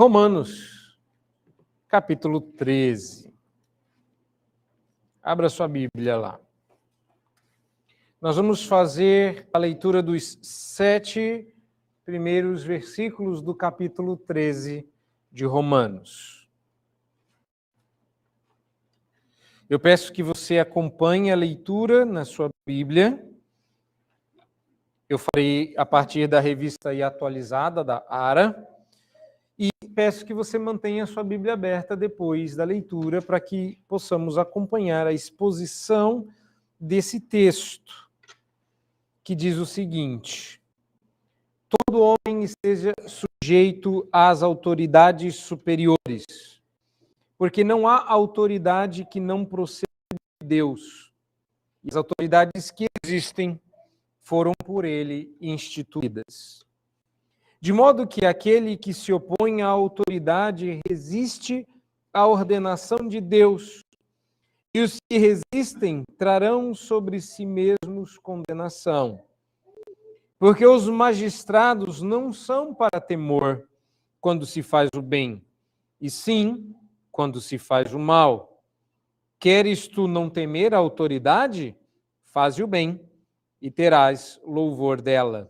Romanos, capítulo 13. Abra sua Bíblia lá. Nós vamos fazer a leitura dos 7 primeiros versículos do capítulo 13 de Romanos. Eu peço que você acompanhe a leitura na sua Bíblia. Eu farei a partir da revista aí atualizada da ARA. E peço que você mantenha a sua Bíblia aberta depois da leitura para que possamos acompanhar a exposição desse texto, que diz o seguinte: todo homem esteja sujeito às autoridades superiores, porque não há autoridade que não proceda de Deus. E as autoridades que existem foram por ele instituídas. De modo que aquele que se opõe à autoridade resiste à ordenação de Deus, e os que resistem trarão sobre si mesmos condenação. Porque os magistrados não são para temor quando se faz o bem, e sim quando se faz o mal. Queres tu não temer a autoridade? Faze o bem, e terás louvor dela,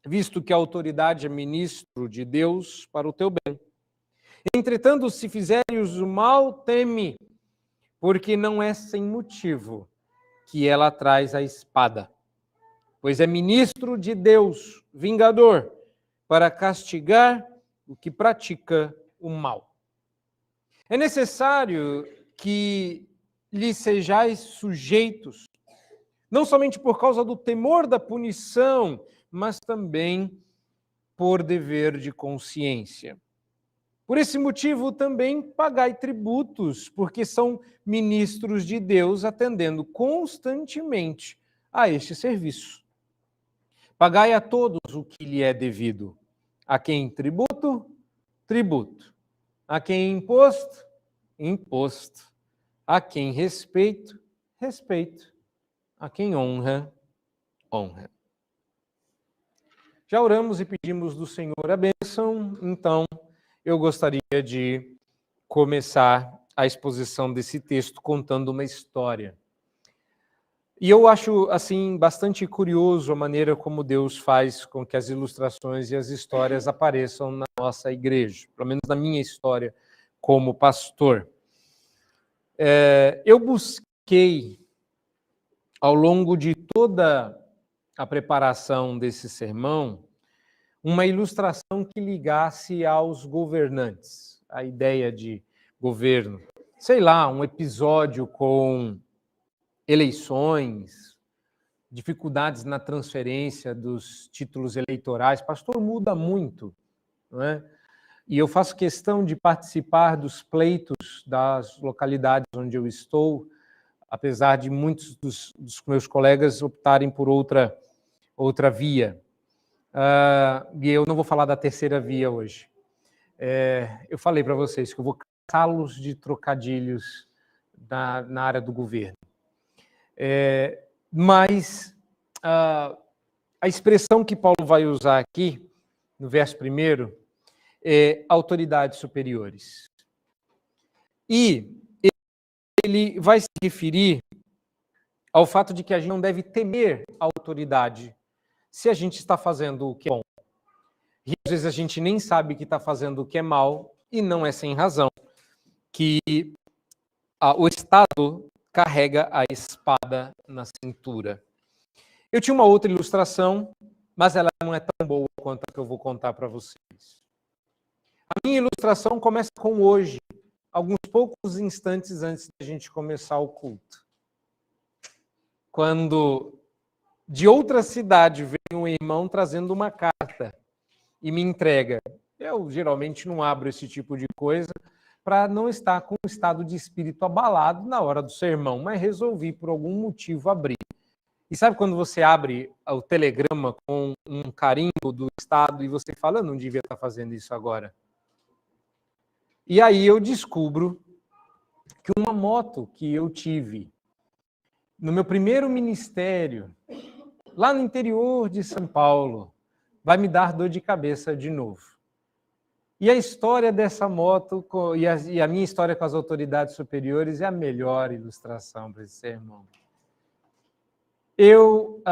visto que a autoridade é ministro de Deus para o teu bem. Entretanto, se fizeres o mal, teme, porque não é sem motivo que ela traz a espada, pois é ministro de Deus, vingador, para castigar o que pratica o mal. É necessário que lhe sejais sujeitos, não somente por causa do temor da punição, mas também por dever de consciência. Por esse motivo, também pagai tributos, porque são ministros de Deus, atendendo constantemente a este serviço. Pagai a todos o que lhe é devido. A quem tributo, tributo. A quem imposto, imposto. A quem respeito, respeito. A quem honra, honra. Já oramos e pedimos do Senhor a bênção, então eu gostaria de começar a exposição desse texto contando uma história. E eu acho, assim, bastante curioso a maneira como Deus faz com que as ilustrações e as histórias apareçam na nossa igreja, pelo menos na minha história como pastor. Eu busquei, ao longo de toda a preparação desse sermão, uma ilustração que ligasse aos governantes, a ideia de governo. Sei lá, um episódio com eleições, dificuldades na transferência dos títulos eleitorais. Pastor, muda muito, não é? E eu faço questão de participar dos pleitos das localidades onde eu estou, apesar de muitos dos meus colegas optarem por outra via. E eu não vou falar da terceira via hoje. Eu falei para vocês que eu vou caçá-los de trocadilhos na área do governo. Mas a expressão que Paulo vai usar aqui, no verso 1, é autoridades superiores. E ele vai se referir ao fato de que a gente não deve temer a autoridade se a gente está fazendo o que é bom. E às vezes a gente nem sabe que está fazendo o que é mal, e não é sem razão que o Estado carrega a espada na cintura. Eu tinha uma outra ilustração, mas ela não é tão boa quanto a que eu vou contar para vocês. A minha ilustração começa com hoje, alguns poucos instantes antes da gente começar o culto. Quando de outra cidade vem um irmão trazendo uma carta e me entrega. Eu geralmente não abro esse tipo de coisa para não estar com um estado de espírito abalado na hora do sermão, mas resolvi por algum motivo abrir. E sabe quando você abre o telegrama com um carimbo do Estado e você fala, eu não devia estar fazendo isso agora? E aí eu descubro que uma moto que eu tive no meu primeiro ministério, lá no interior de São Paulo, vai me dar dor de cabeça de novo. E a história dessa moto e a minha história com as autoridades superiores é a melhor ilustração para esse sermão. Eu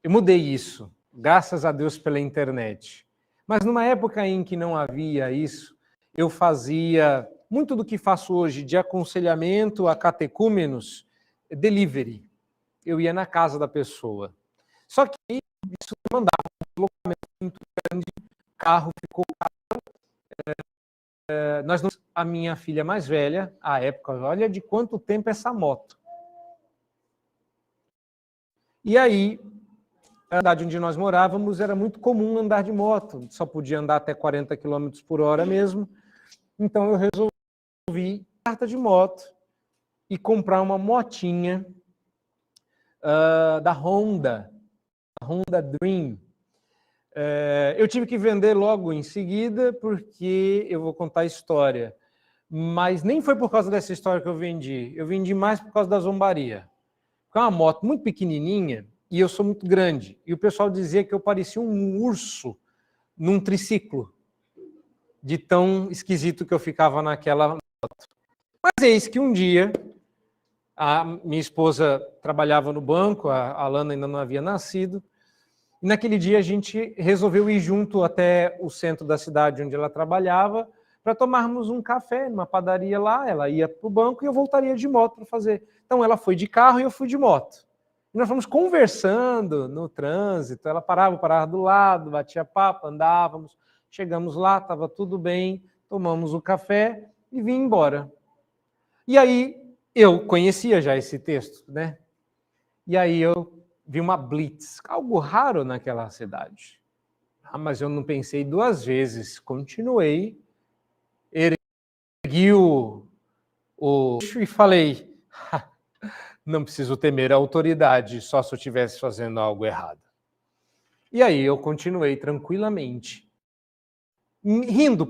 mudei isso, graças a Deus pela internet. Mas numa época em que não havia isso, eu fazia muito do que faço hoje de aconselhamento a catecúmenos, delivery. Eu ia na casa da pessoa. Só que isso demandava um deslocamento muito grande, o carro ficou caro. A minha filha mais velha, à época, olha de quanto tempo essa moto. E aí, a cidade onde nós morávamos era muito comum andar de moto, só podia andar até 40 km por hora mesmo. Então eu resolvi carta de moto e comprar uma motinha da Honda, a Honda Dream. Eu tive que vender logo em seguida, porque eu vou contar a história. Mas nem foi por causa dessa história que eu vendi mais por causa da zombaria. Porque é uma moto muito pequenininha e eu sou muito grande. E o pessoal dizia que eu parecia um urso num triciclo, de tão esquisito que eu ficava naquela moto. Mas eis que um dia, a minha esposa trabalhava no banco, a Alana ainda não havia nascido, e naquele dia a gente resolveu ir junto até o centro da cidade onde ela trabalhava, para tomarmos um café numa padaria lá. Ela ia para o banco e eu voltaria de moto para fazer. Então ela foi de carro e eu fui de moto. E nós fomos conversando no trânsito, ela parava do lado, batia papo, andávamos, chegamos lá, estava tudo bem, tomamos o café e vim embora. E aí eu conhecia já esse texto, né? E aí eu vi uma blitz, algo raro naquela cidade. Mas eu não pensei duas vezes, continuei, ergui o e falei, não preciso temer a autoridade, só se eu estivesse fazendo algo errado. E aí eu continuei tranquilamente, rindo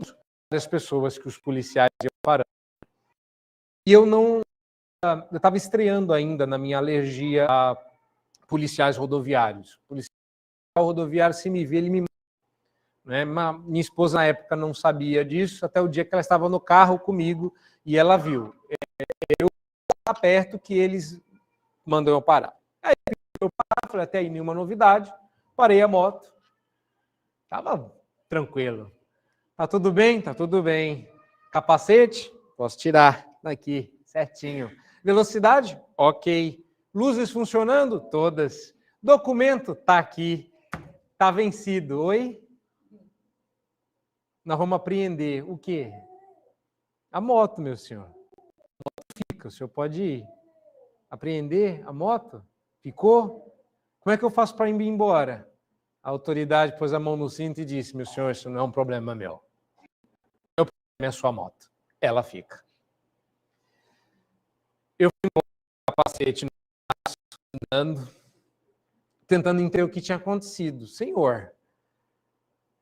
das pessoas que os policiais iam parando. E eu estava estreando ainda na minha alergia a policiais rodoviários. O policial rodoviário, se me vê, ele me mata. Né? Minha esposa, na época, não sabia disso, até o dia que ela estava no carro comigo e ela viu. Eu estava perto que eles mandam eu parar. Aí eu falei, até aí nenhuma novidade, parei a moto. Estava tranquilo. Tá tudo bem? Tá tudo bem. Capacete? Posso tirar daqui, certinho. Velocidade? Ok. Luzes funcionando? Todas. Documento? Tá aqui. Tá vencido. Oi? Nós vamos apreender o quê? A moto, meu senhor. A moto fica, o senhor pode ir. Apreender a moto? Ficou? Como é que eu faço para ir embora? A autoridade pôs a mão no cinto e disse, meu senhor, isso não é um problema meu. Meu problema é a sua moto. Ela fica. Eu fui com o capacete no braço, andando, tentando entender o que tinha acontecido. Senhor,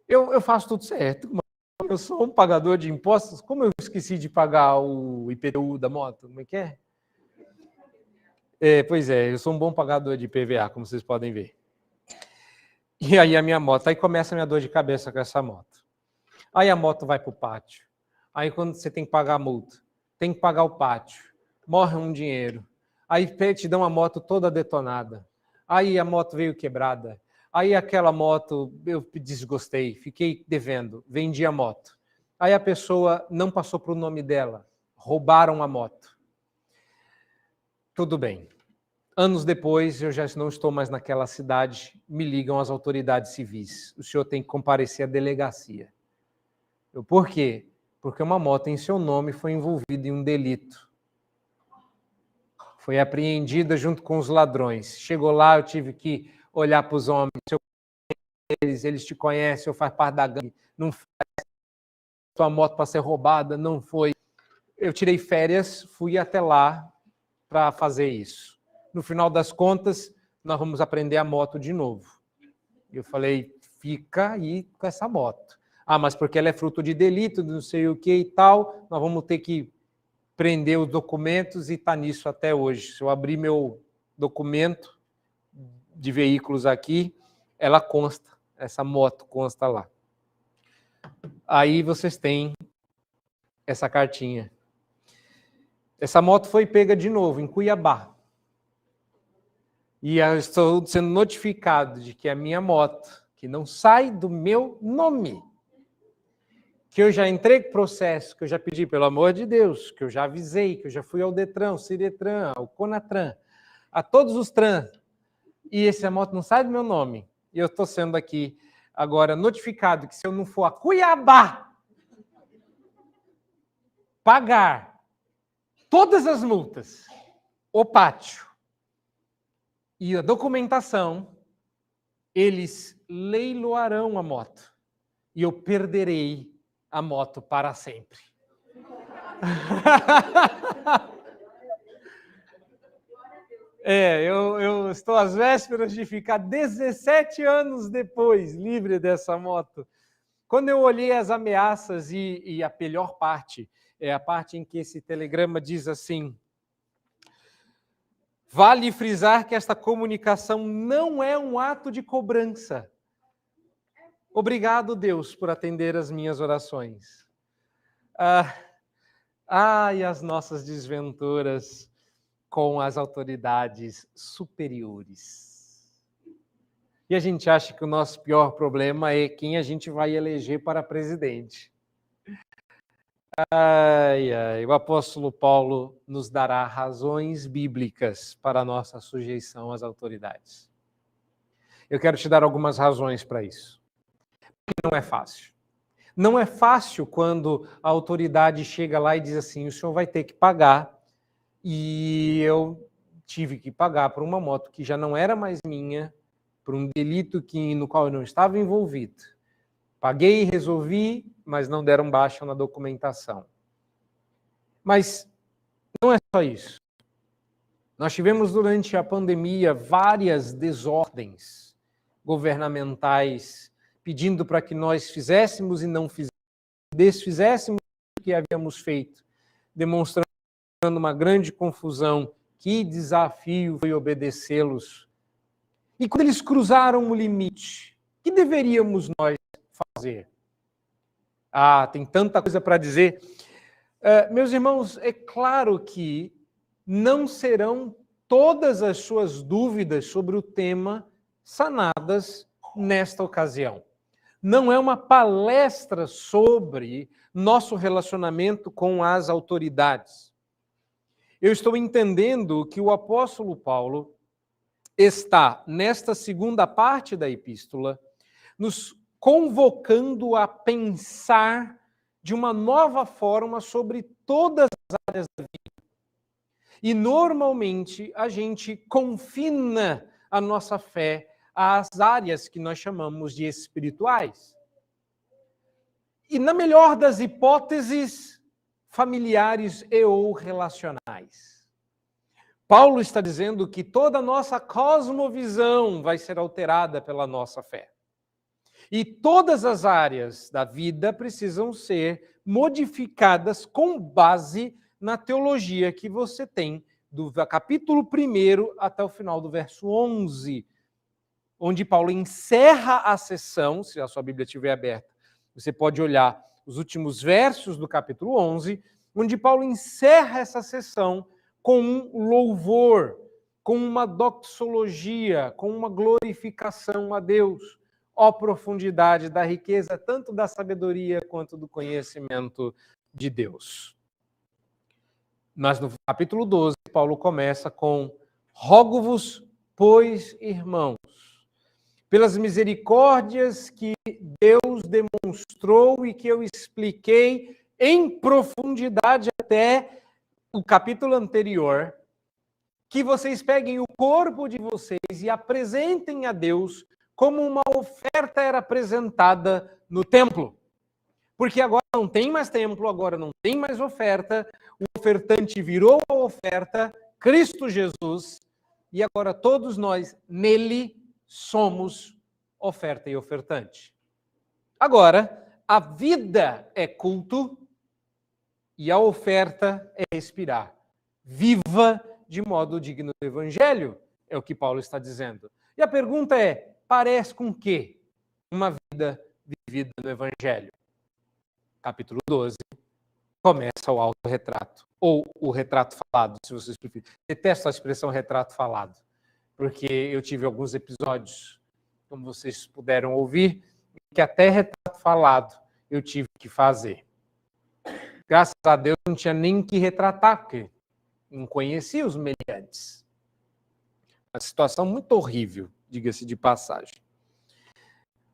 eu faço tudo certo, mas eu sou um pagador de impostos, como eu esqueci de pagar o IPTU da moto? Como é que é? Pois é, eu sou um bom pagador de IPVA, como vocês podem ver. E aí a minha moto, aí começa a minha dor de cabeça com essa moto. Aí a moto vai para o pátio. Aí quando você tem que pagar a multa, tem que pagar o pátio, morre um dinheiro. Aí te dão uma moto toda detonada. Aí a moto veio quebrada. Aí aquela moto, eu desgostei, fiquei devendo, vendi a moto. Aí a pessoa não passou para o nome dela, roubaram a moto. Tudo bem. Anos depois, eu já não estou mais naquela cidade, me ligam as autoridades civis. O senhor tem que comparecer à delegacia. Por quê? Porque uma moto em seu nome foi envolvida em um delito. Foi apreendida junto com os ladrões. Chegou lá, eu tive que olhar para os homens. Eles te conhecem, eu faço parte da gangue. Não foi tua moto para ser roubada, não foi. Eu tirei férias, fui até lá para fazer isso. No final das contas, nós vamos aprender a moto de novo. Eu falei, fica aí com essa moto. Mas porque ela é fruto de delito, não sei o que e tal, nós vamos ter que prender os documentos e está nisso até hoje. Se eu abrir meu documento de veículos aqui, ela consta, essa moto consta lá. Aí vocês têm essa cartinha. Essa moto foi pega de novo em Cuiabá. E eu estou sendo notificado de que a minha moto, que não sai do meu nome, que eu já entrei com processo, que eu já pedi, pelo amor de Deus, que eu já avisei, que eu já fui ao Detran, ao Ciretran, ao Conatran, a todos os TRAN, e essa moto não sai do meu nome. E eu estou sendo aqui agora notificado que se eu não for a Cuiabá pagar todas as multas, o pátio e a documentação, eles leiloarão a moto. E eu perderei a moto para sempre. Eu estou às vésperas de ficar 17 anos depois livre dessa moto. Quando eu olhei as ameaças e a melhor parte, é a parte em que esse telegrama diz assim: vale frisar que esta comunicação não é um ato de cobrança. Obrigado, Deus, por atender as minhas orações. E as nossas desventuras com as autoridades superiores. E a gente acha que o nosso pior problema é quem a gente vai eleger para presidente. O apóstolo Paulo nos dará razões bíblicas para a nossa sujeição às autoridades. Eu quero te dar algumas razões para isso. Não é fácil. Não é fácil quando a autoridade chega lá e diz assim: o senhor vai ter que pagar, e eu tive que pagar por uma moto que já não era mais minha, por um delito no qual eu não estava envolvido. Paguei e resolvi, mas não deram baixa na documentação. Mas não é só isso. Nós tivemos durante a pandemia várias desordens governamentais pedindo para que nós fizéssemos e não desfizéssemos o que havíamos feito, demonstrando uma grande confusão. Que desafio foi obedecê-los. E quando eles cruzaram o limite, o que deveríamos nós fazer? Tem tanta coisa para dizer. Meus irmãos, é claro que não serão todas as suas dúvidas sobre o tema sanadas nesta ocasião. Não é uma palestra sobre nosso relacionamento com as autoridades. Eu estou entendendo que o apóstolo Paulo está, nesta segunda parte da epístola, nos convocando a pensar de uma nova forma sobre todas as áreas da vida. E, normalmente, a gente confina a nossa fé às áreas que nós chamamos de espirituais. E, na melhor das hipóteses, familiares e ou relacionais. Paulo está dizendo que toda a nossa cosmovisão vai ser alterada pela nossa fé. E todas as áreas da vida precisam ser modificadas com base na teologia que você tem, do capítulo 1 até o final do verso 11, onde Paulo encerra a sessão. Se a sua Bíblia estiver aberta, você pode olhar os últimos versos do capítulo 11, onde Paulo encerra essa sessão com um louvor, com uma doxologia, com uma glorificação a Deus. Ó profundidade da riqueza, tanto da sabedoria quanto do conhecimento de Deus. Mas no capítulo 12, Paulo começa com: rogo-vos, pois, irmãos, pelas misericórdias que Deus demonstrou e que eu expliquei em profundidade até o capítulo anterior, que vocês peguem o corpo de vocês e apresentem a Deus como uma oferta era apresentada no templo. Porque agora não tem mais templo, agora não tem mais oferta, o ofertante virou a oferta, Cristo Jesus, e agora todos nós, nele, somos oferta e ofertante. Agora, a vida é culto e a oferta é respirar. Viva de modo digno do Evangelho, é o que Paulo está dizendo. E a pergunta é: parece com o quê uma vida vivida no Evangelho? capítulo 12, começa o autorretrato, ou o retrato falado, se vocês preferirem. Detesto a expressão retrato falado, porque eu tive alguns episódios, como vocês puderam ouvir, que até retrato falado eu tive que fazer. Graças a Deus não tinha nem que retratar, porque não conhecia os meliantes. Uma situação muito horrível, diga-se de passagem.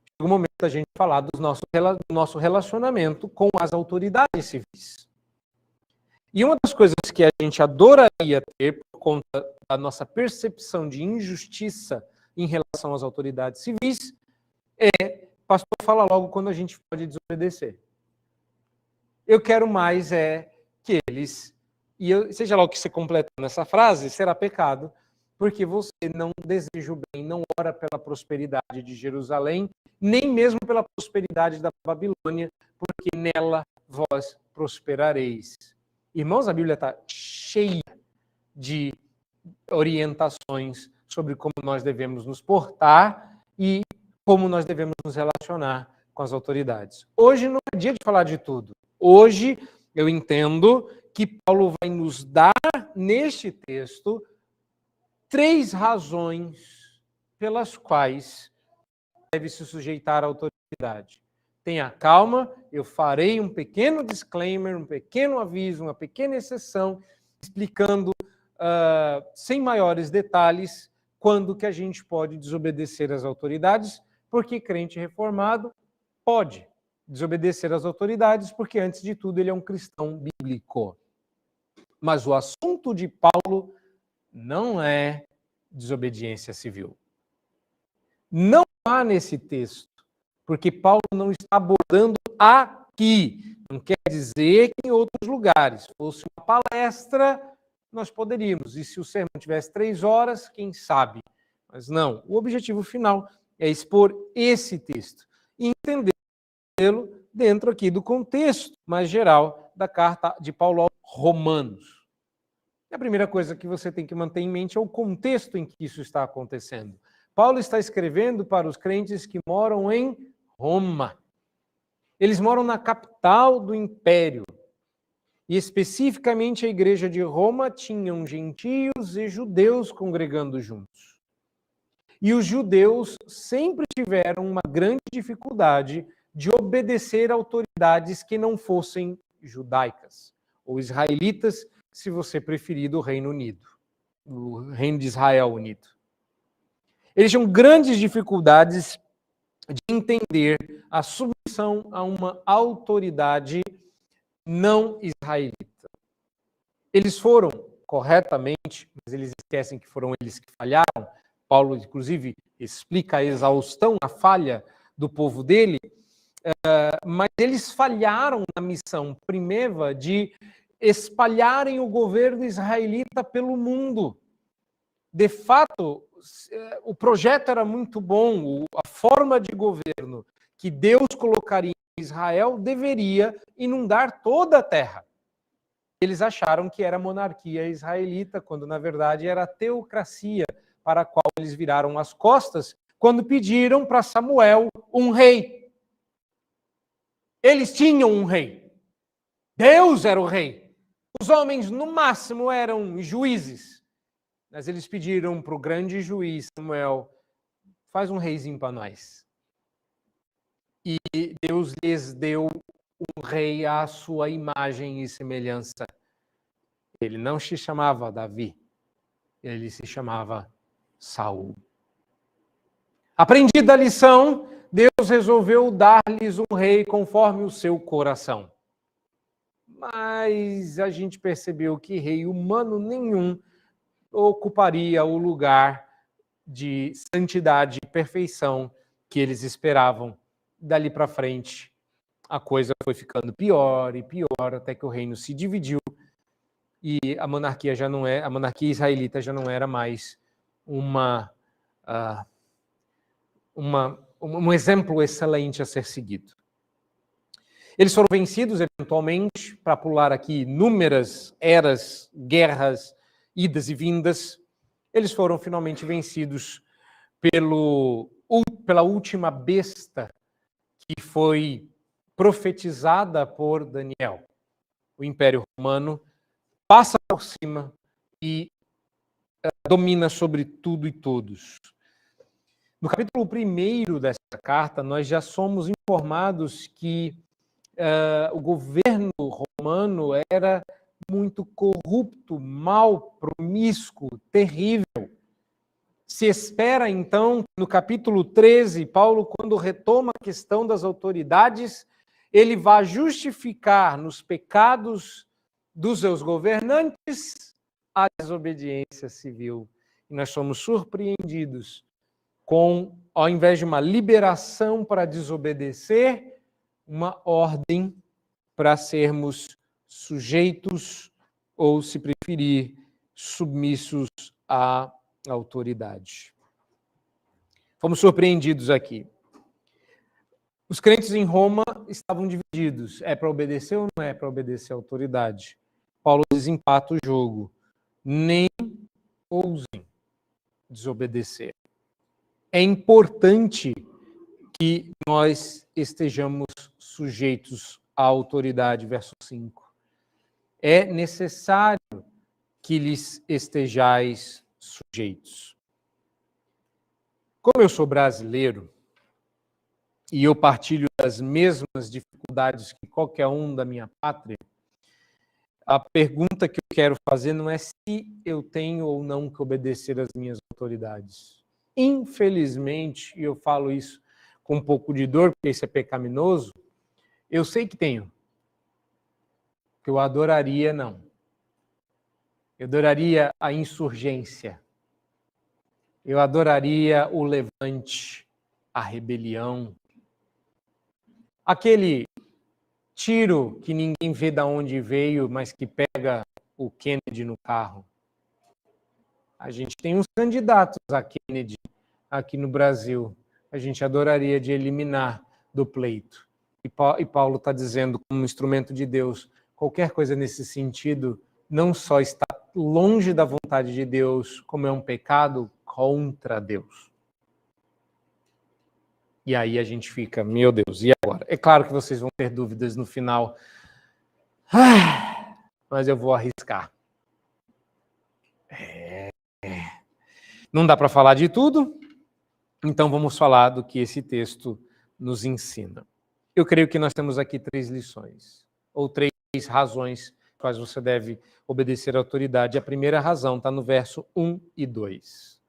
Chega um momento da gente falar do nosso relacionamento com as autoridades civis. E uma das coisas que a gente adoraria ter, por conta da nossa percepção de injustiça em relação às autoridades civis, é, pastor, fala logo quando a gente pode desobedecer. Eu quero mais que eles, seja lá o que você completa nessa frase, será pecado, porque você não deseja o bem, não ora pela prosperidade de Jerusalém, nem mesmo pela prosperidade da Babilônia, porque nela vós prosperareis. Irmãos, a Bíblia está cheia de orientações sobre como nós devemos nos portar e como nós devemos nos relacionar com as autoridades. Hoje não é dia de falar de tudo. Hoje eu entendo que Paulo vai nos dar, neste texto, 3 razões pelas quais deve se sujeitar à autoridade. Tenha calma, eu farei um pequeno disclaimer, um pequeno aviso, uma pequena exceção, explicando sem maiores detalhes quando que a gente pode desobedecer às autoridades, porque crente reformado pode desobedecer às autoridades, porque antes de tudo ele é um cristão bíblico. Mas o assunto de Paulo não é desobediência civil. Não há nesse texto, porque Paulo não está abordando aqui. Não quer dizer que em outros lugares. Se fosse uma palestra, nós poderíamos. E se o sermão tivesse 3 horas, quem sabe? Mas não. O objetivo final é expor esse texto e entendê-lo dentro aqui do contexto mais geral da carta de Paulo aos Romanos. A primeira coisa que você tem que manter em mente é o contexto em que isso está acontecendo. Paulo está escrevendo para os crentes que moram em Roma. Eles moram na capital do império. E especificamente a igreja de Roma tinham gentios e judeus congregando juntos. E os judeus sempre tiveram uma grande dificuldade de obedecer a autoridades que não fossem judaicas, ou israelitas, se você preferir, do Reino Unido, o Reino de Israel unido. Eles tinham grandes dificuldades de entender a submissão a uma autoridade não israelita. Eles foram corretamente, mas eles esquecem que foram eles que falharam. Paulo, inclusive, explica a exaustão, a falha do povo dele, mas eles falharam na missão primeva de espalharem o governo israelita pelo mundo. De fato, o projeto era muito bom, a forma de governo que Deus colocaria em Israel deveria inundar toda a terra. Eles acharam que era monarquia israelita, quando na verdade era a teocracia para a qual eles viraram as costas quando pediram para Samuel um rei. Eles tinham um rei. Deus era o rei. Os homens, no máximo, eram juízes. Mas eles pediram para o grande juiz Samuel, faz um reizinho para nós. E Deus lhes deu um rei à sua imagem e semelhança. Ele não se chamava Davi, ele se chamava Saul. Aprendida a lição, Deus resolveu dar-lhes um rei conforme o seu coração. Mas a gente percebeu que rei humano nenhum ocuparia o lugar de santidade e perfeição que eles esperavam. Dali para frente, a coisa foi ficando pior e pior, até que o reino se dividiu e a monarquia israelita já não era mais um exemplo excelente a ser seguido. Eles foram vencidos eventualmente, para pular aqui inúmeras eras, guerras, idas e vindas. Eles foram finalmente vencidos pela última besta que foi profetizada por Daniel. O Império Romano passa por cima e domina sobre tudo e todos. No capítulo 1 dessa carta, nós já somos informados que o governo romano era muito corrupto, mau, promíscuo, terrível. Se espera, então, no capítulo 13, Paulo, quando retoma a questão das autoridades, ele vai justificar nos pecados dos seus governantes a desobediência civil. E nós somos surpreendidos com, ao invés de uma liberação para desobedecer, uma ordem para sermos sujeitos ou, se preferir, submissos à autoridade. Fomos surpreendidos aqui. Os crentes em Roma estavam divididos. É para obedecer ou não é para obedecer à autoridade? Paulo desempata o jogo. Nem ousem desobedecer. É importante que nós estejamos sujeitos à autoridade, verso 5. É necessário que lhes estejais sujeitos. Como eu sou brasileiro e eu partilho das mesmas dificuldades que qualquer um da minha pátria, a pergunta que eu quero fazer não é se eu tenho ou não que obedecer às minhas autoridades. Infelizmente, e eu falo isso com um pouco de dor, porque isso é pecaminoso, eu sei que tenho. Que eu adoraria, não. Eu adoraria a insurgência. Eu adoraria o levante, a rebelião. Aquele tiro que ninguém vê de onde veio, mas que pega o Kennedy no carro. A gente tem uns candidatos a Kennedy aqui no Brasil. A gente adoraria de eliminar do pleito. E Paulo está dizendo, como instrumento de Deus, qualquer coisa nesse sentido não só está longe da vontade de Deus, como é um pecado contra Deus. E aí a gente fica, meu Deus, e agora? É claro que vocês vão ter dúvidas no final, mas eu vou arriscar. Não dá para falar de tudo, então vamos falar do que esse texto nos ensina. Eu creio que nós temos aqui 3 lições, ou 3 razões quais você deve obedecer à autoridade. A primeira razão está no verso 1 e 2.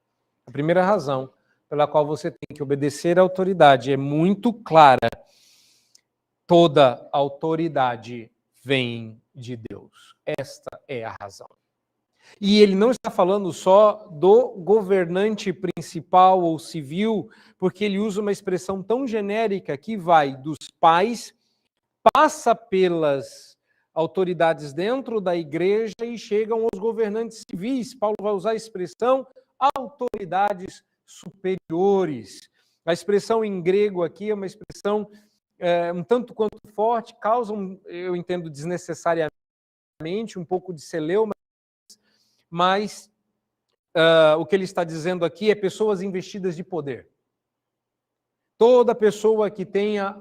A primeira razão pela qual você tem que obedecer à autoridade é muito clara. Toda autoridade vem de Deus. Esta é a razão. E ele não está falando só do governante principal ou civil, porque ele usa uma expressão tão genérica que vai dos pais, passa pelas autoridades dentro da igreja e chegam aos governantes civis. Paulo vai usar a expressão autoridades superiores. A expressão em grego aqui é uma expressão um tanto quanto forte, causa, eu entendo, desnecessariamente um pouco de celeuma, mas o que ele está dizendo aqui é pessoas investidas de poder. Toda pessoa que tenha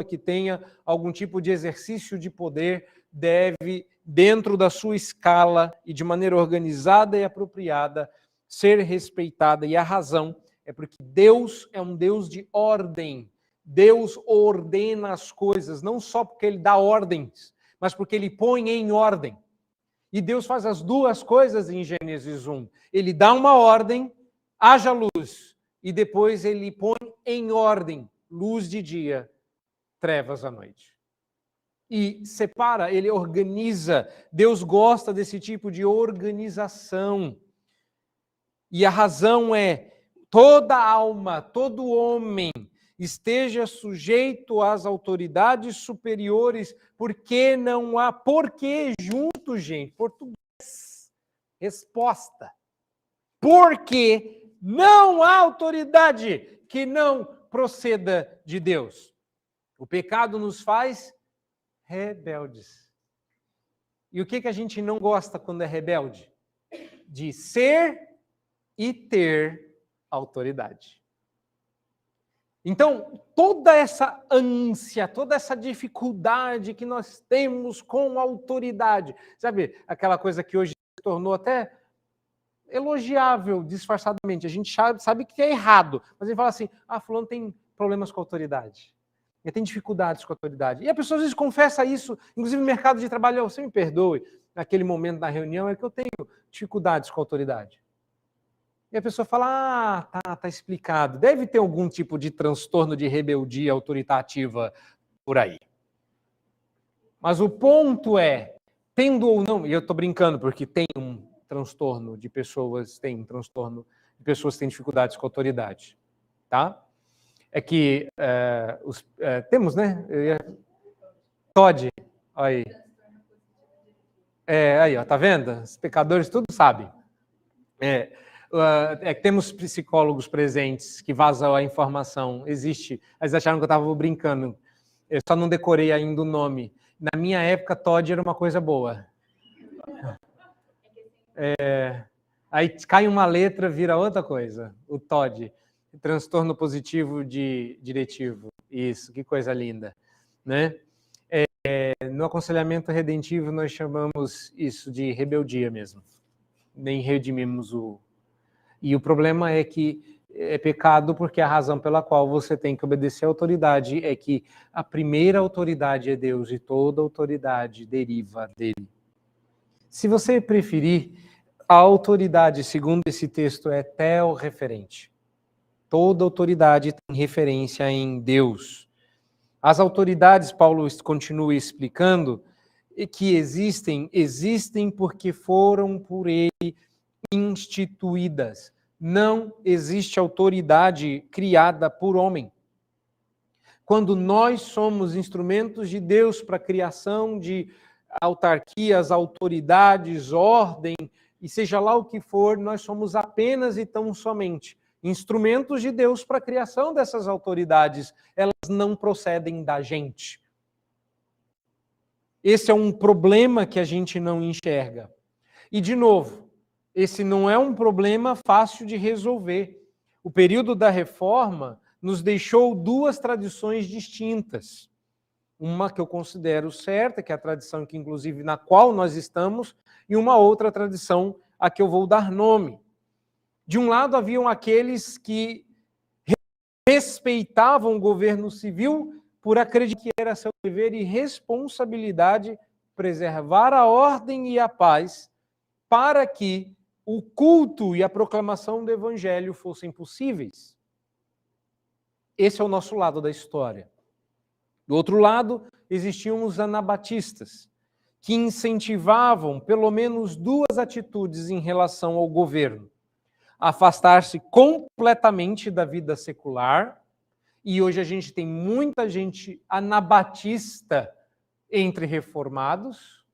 que tenha algum tipo de exercício de poder deve, dentro da sua escala e de maneira organizada e apropriada, ser respeitada. E a razão é porque Deus é um Deus de ordem. Deus ordena as coisas, não só porque ele dá ordens, mas porque ele põe em ordem. E Deus faz as duas coisas em Gênesis 1. Ele dá uma ordem, haja luz, e depois ele põe em ordem, luz de dia, trevas à noite. E separa, ele organiza. Deus gosta desse tipo de organização. E a razão é, toda alma, todo homem esteja sujeito às autoridades superiores, porque não há, porque junto, gente, português, resposta. Porque não há autoridade que não proceda de Deus. O pecado nos faz rebeldes. E o que a gente não gosta quando é rebelde? De ser e ter autoridade. Então, toda essa ânsia, toda essa dificuldade que nós temos com a autoridade, sabe, aquela coisa que hoje se tornou até elogiável disfarçadamente, a gente sabe que é errado, mas ele fala assim, fulano tem problemas com a autoridade, ele tem dificuldades com a autoridade, e a pessoa às vezes confessa isso, inclusive no mercado de trabalho, você me perdoe, naquele momento da reunião é que eu tenho dificuldades com a autoridade. E a pessoa fala, tá explicado. Deve ter algum tipo de transtorno de rebeldia autoritativa por aí. Mas o ponto é, tendo ou não, e eu estou brincando porque tem um transtorno de pessoas, que têm dificuldades com a autoridade, tá? É que temos, né? Todd, aí. Aí, ó, tá vendo? Os pecadores tudo sabem. Temos psicólogos presentes que vazam a informação. Existe. Eles acharam que eu estava brincando. Eu só não decorei ainda o nome. Na minha época, Todd era uma coisa boa. Aí cai uma letra, vira outra coisa. O Todd. Transtorno positivo diretivo. Isso, que coisa linda. Né? No aconselhamento redentivo, nós chamamos isso de rebeldia mesmo. Nem redimimos o... E o problema é que é pecado porque a razão pela qual você tem que obedecer à autoridade é que a primeira autoridade é Deus e toda autoridade deriva dele. Se você preferir, a autoridade, segundo esse texto, é teorreferente. Toda autoridade tem referência em Deus. As autoridades, Paulo continua explicando, que existem porque foram por ele instituídas. Não existe autoridade criada por homem. Quando nós somos instrumentos de Deus para a criação de autarquias, autoridades, ordem, e seja lá o que for, nós somos apenas e tão somente instrumentos de Deus para a criação dessas autoridades. Elas não procedem da gente. Esse é um problema que a gente não enxerga. E, de novo, esse não é um problema fácil de resolver. O período da Reforma nos deixou duas tradições distintas. Uma que eu considero certa, que é a tradição que, inclusive, na qual nós estamos, e uma outra tradição a que eu vou dar nome. De um lado, haviam aqueles que respeitavam o governo civil por acreditar que era seu dever e responsabilidade preservar a ordem e a paz para que o culto e a proclamação do evangelho fossem possíveis. Esse é o nosso lado da história. Do outro lado, existiam os anabatistas, que incentivavam pelo menos duas atitudes em relação ao governo. Afastar-se completamente da vida secular, e hoje a gente tem muita gente anabatista entre reformados.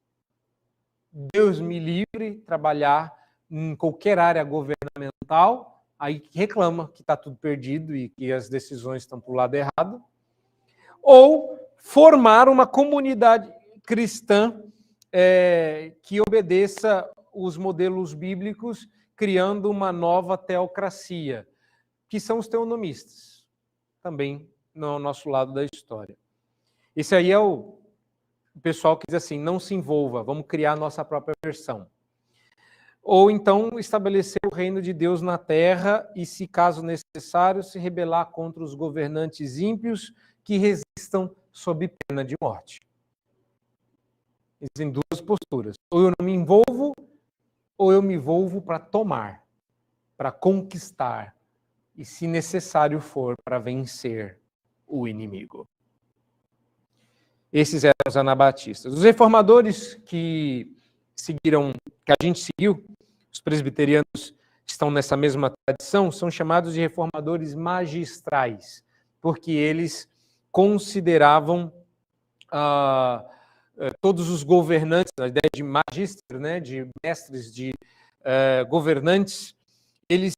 Deus me livre trabalhar em qualquer área governamental, aí reclama que está tudo perdido e que as decisões estão para o lado errado. Ou formar uma comunidade cristã que obedeça os modelos bíblicos, criando uma nova teocracia, que são os teonomistas, também no nosso lado da história. Esse aí é o pessoal que diz assim, não se envolva, vamos criar a nossa própria versão. Ou então estabelecer o reino de Deus na terra e, se caso necessário, se rebelar contra os governantes ímpios que resistam sob pena de morte. Existem duas posturas. Ou eu não me envolvo, ou eu me envolvo para tomar, para conquistar, e, se necessário for, para vencer o inimigo. Esses eram os anabatistas. Os reformadores que a gente seguiu, os presbiterianos estão nessa mesma tradição, são chamados de reformadores magistrais, porque eles consideravam todos os governantes, a ideia de magistro, né, de mestres, de governantes, eles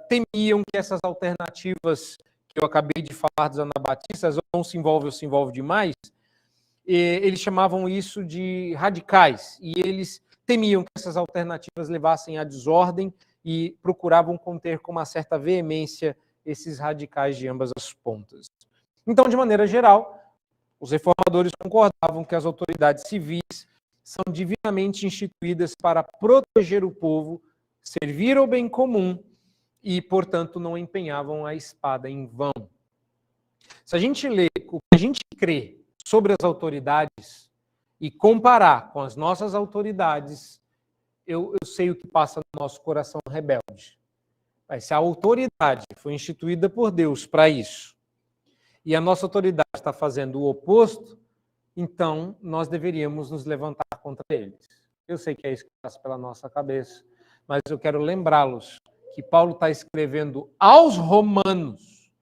temiam que essas alternativas que eu acabei de falar dos anabatistas, ou não se envolve ou se envolve demais, eles chamavam isso de radicais, e eles temiam que essas alternativas levassem à desordem e procuravam conter com uma certa veemência esses radicais de ambas as pontas. Então, de maneira geral, os reformadores concordavam que as autoridades civis são divinamente instituídas para proteger o povo, servir ao bem comum e, portanto, não empenhavam a espada em vão. Se a gente lê o que a gente crê sobre as autoridades e comparar com as nossas autoridades, eu sei o que passa no nosso coração rebelde. Mas se a autoridade foi instituída por Deus para isso, e a nossa autoridade está fazendo o oposto, então nós deveríamos nos levantar contra eles. Eu sei que é isso que passa pela nossa cabeça, mas eu quero lembrá-los que Paulo está escrevendo aos romanos,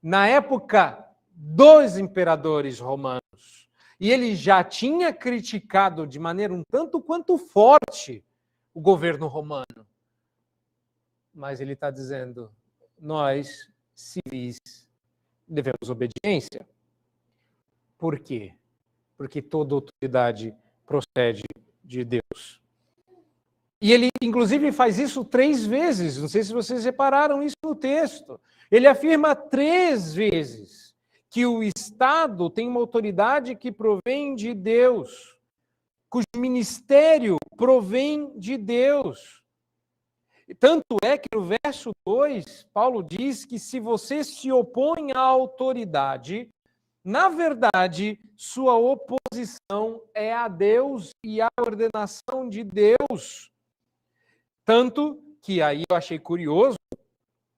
na época dos imperadores romanos, e ele já tinha criticado de maneira um tanto quanto forte o governo romano. Mas ele está dizendo, nós, civis, devemos obediência. Por quê? Porque toda autoridade procede de Deus. E ele, inclusive, faz isso 3 vezes. Não sei se vocês repararam isso no texto. Ele afirma 3 vezes que o Estado tem uma autoridade que provém de Deus, cujo ministério provém de Deus. Tanto é que no verso 2, Paulo diz que se você se opõe à autoridade, na verdade, sua oposição é a Deus e à ordenação de Deus. Tanto que aí eu achei curioso,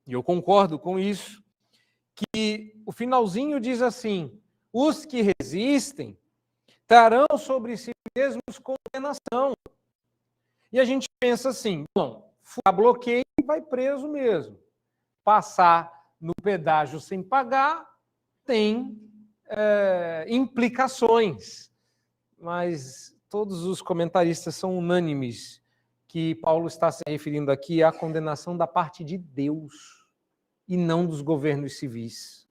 e eu concordo com isso, que o finalzinho diz assim, os que resistem trarão sobre si mesmos condenação. E a gente pensa assim, bom, furar bloqueio vai preso mesmo. Passar no pedágio sem pagar tem implicações. Mas todos os comentaristas são unânimes que Paulo está se referindo aqui à condenação da parte de Deus e não dos governos civis.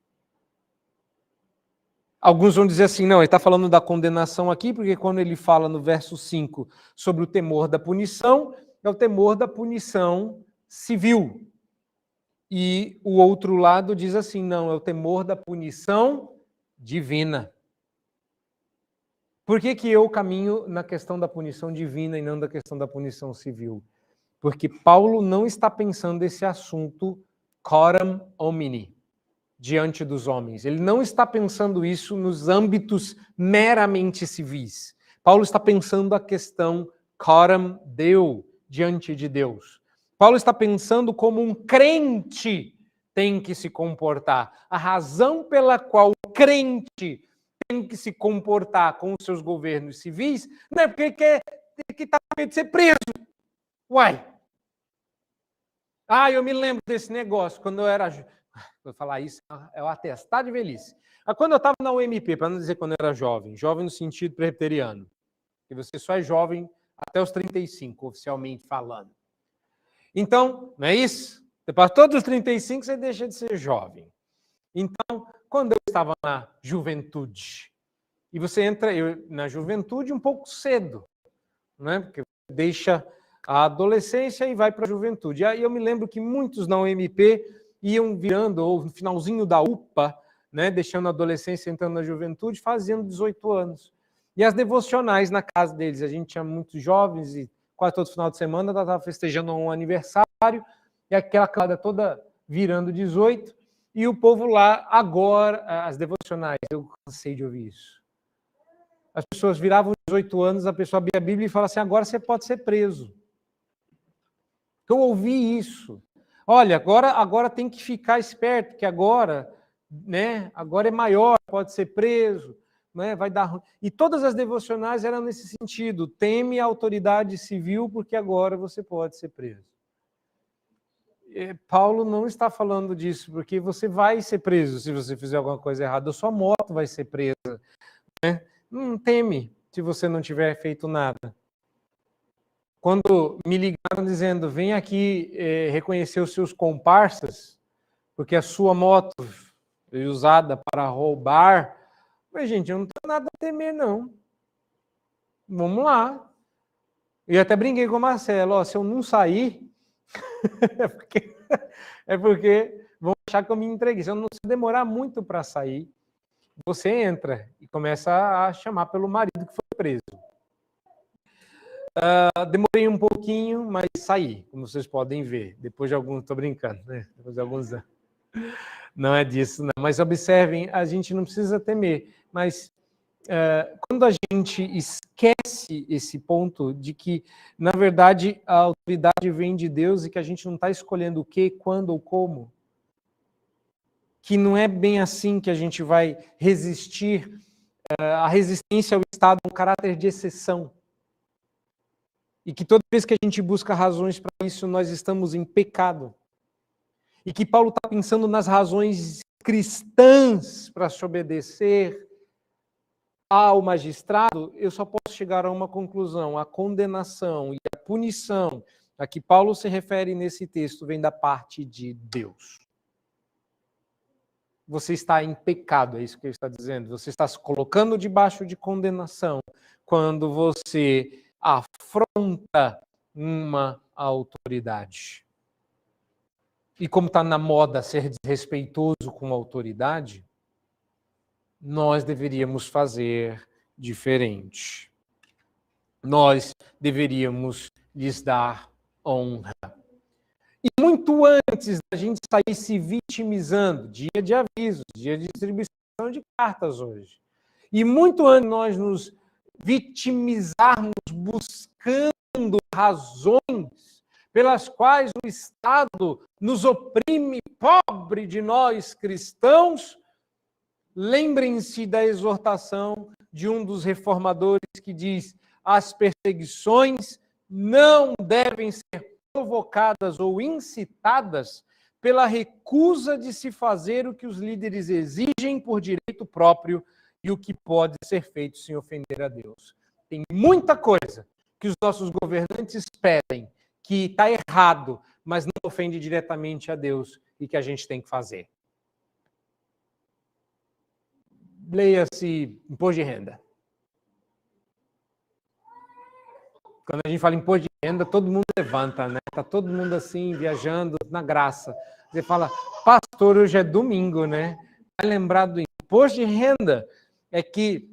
Alguns vão dizer assim, não, ele está falando da condenação aqui, porque quando ele fala no verso 5 sobre o temor da punição, é o temor da punição civil. E o outro lado diz assim, não, é o temor da punição divina. Por que que eu caminho na questão da punição divina e não da questão da punição civil? Porque Paulo não está pensando esse assunto coram homini, diante dos homens. Ele não está pensando isso nos âmbitos meramente civis. Paulo está pensando a questão coram deo, diante de Deus. Paulo está pensando como um crente tem que se comportar. A razão pela qual o crente tem que se comportar com os seus governos civis não é porque ele quer que está com medo de ser preso. Uai! Eu me lembro desse negócio, quando eu era... Vou falar isso, é o atestado de velhice. Quando eu estava na UMP, para não dizer quando eu era jovem no sentido presbiteriano, que você só é jovem até os 35, oficialmente falando. Então, não é isso? Depois de todos os 35, você deixa de ser jovem. Então, quando eu estava na juventude, e você entra na juventude um pouco cedo, né? Porque deixa a adolescência e vai para a juventude. E aí eu me lembro que muitos na UMP iam virando, ou no finalzinho da UPA, né, deixando a adolescência, entrando na juventude, fazendo 18 anos. E as devocionais na casa deles, a gente tinha muitos jovens e quase todo final de semana ela estava festejando um aniversário, e aquela casa toda virando 18, e o povo lá, agora, as devocionais, eu cansei de ouvir isso. As pessoas viravam 18 anos, a pessoa abria a Bíblia e falava assim, agora você pode ser preso. Eu ouvi isso. Olha, agora tem que ficar esperto, porque agora, né, agora é maior, pode ser preso, né, vai dar ruim. E todas as devocionais eram nesse sentido, teme a autoridade civil, porque agora você pode ser preso. Paulo não está falando disso, porque você vai ser preso se você fizer alguma coisa errada, a sua moto vai ser presa. Né? Não teme se você não tiver feito nada. Quando me ligaram dizendo, vem aqui reconhecer os seus comparsas, porque a sua moto foi usada para roubar, mas gente, eu não tenho nada a temer, não. Vamos lá. Eu até brinquei com o Marcelo, se eu não sair, é porque vão achar que eu me entreguei. Se eu não demorar muito para sair, você entra e começa a chamar pelo marido que foi preso. Demorei um pouquinho, mas saí, como vocês podem ver. Depois de alguns, estou brincando, né? Depois de alguns anos. Não é disso, não. Mas observem, a gente não precisa temer. Mas quando a gente esquece esse ponto de que, na verdade, a autoridade vem de Deus e que a gente não está escolhendo o que, quando ou como, que não é bem assim que a gente vai resistir. A resistência ao Estado é um caráter de exceção. E que toda vez que a gente busca razões para isso, nós estamos em pecado. E que Paulo está pensando nas razões cristãs para se obedecer ao magistrado, eu só posso chegar a uma conclusão: a condenação e a punição a que Paulo se refere nesse texto vem da parte de Deus. Você está em pecado, é isso que ele está dizendo. Você está se colocando debaixo de condenação quando você afronta uma autoridade. E como está na moda ser desrespeitoso com a autoridade, nós deveríamos fazer diferente. Nós deveríamos lhes dar honra. E muito antes da gente sair se vitimizando, dia de avisos, dia de distribuição de cartas hoje, e muito antes de nós nos vitimizarmos buscando razões pelas quais o Estado nos oprime, pobre de nós cristãos, lembrem-se da exortação de um dos reformadores que diz: as perseguições não devem ser provocadas ou incitadas pela recusa de se fazer o que os líderes exigem por direito próprio e o que pode ser feito sem ofender a Deus. Tem muita coisa que os nossos governantes pedem que está errado, mas não ofende diretamente a Deus e que a gente tem que fazer. Leia-se imposto de renda. Quando a gente fala imposto de renda, todo mundo levanta, né? Está todo mundo assim, viajando na graça. Você fala, pastor, hoje é domingo, né? Vai lembrar do imposto de renda. É que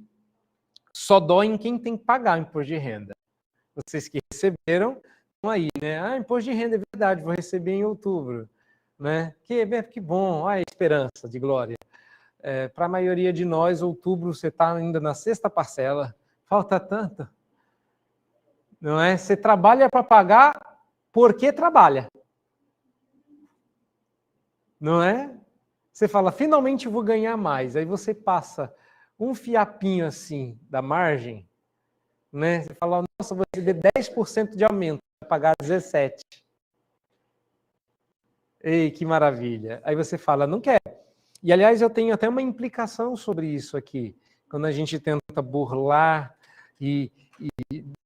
só dói em quem tem que pagar o imposto de renda. Vocês que receberam, estão aí, né? Ah, imposto de renda é verdade, vou receber em outubro. Né? Que bom, olha a esperança de glória. Para a maioria de nós, outubro, você está ainda na sexta parcela. Falta tanto. Não é? Você trabalha para pagar porque trabalha. Não é? Você fala, finalmente vou ganhar mais. Aí você passa um fiapinho assim da margem, né? Você fala, nossa, vou receber 10% de aumento, vai pagar 17%. Ei, que maravilha. Aí você fala, não quero. E, aliás, eu tenho até uma implicação sobre isso aqui. Quando a gente tenta burlar e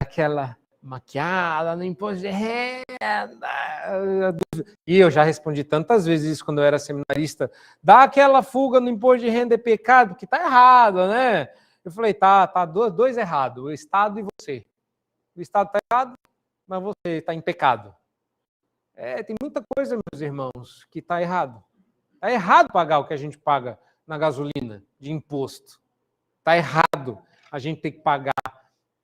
aquela maquiada no imposto de renda. E eu já respondi tantas vezes isso quando eu era seminarista. Dá aquela fuga no imposto de renda é pecado, porque tá errado, né? Eu falei, tá dois errados, o Estado e você. O Estado tá errado, mas você está em pecado. Tem muita coisa, meus irmãos, que tá errado. Tá errado pagar o que a gente paga na gasolina de imposto. Tá errado a gente ter que pagar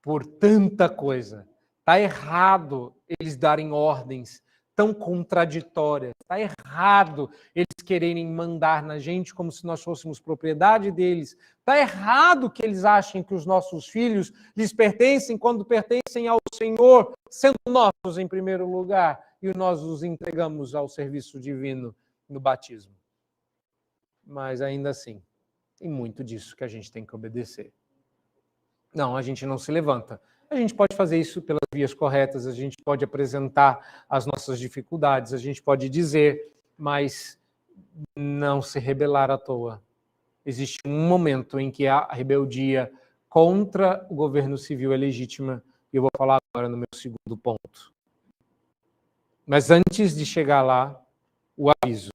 por tanta coisa. Está errado eles darem ordens tão contraditórias. Está errado eles quererem mandar na gente como se nós fôssemos propriedade deles. Está errado que eles achem que os nossos filhos lhes pertencem quando pertencem ao Senhor, sendo nossos em primeiro lugar, e nós os entregamos ao serviço divino no batismo. Mas ainda assim, tem muito disso que a gente tem que obedecer. Não, a gente não se levanta. A gente pode fazer isso pelas vias corretas, a gente pode apresentar as nossas dificuldades, a gente pode dizer, mas não se rebelar à toa. Existe um momento em que a rebeldia contra o governo civil é legítima, e eu vou falar agora no meu segundo ponto. Mas antes de chegar lá, o aviso.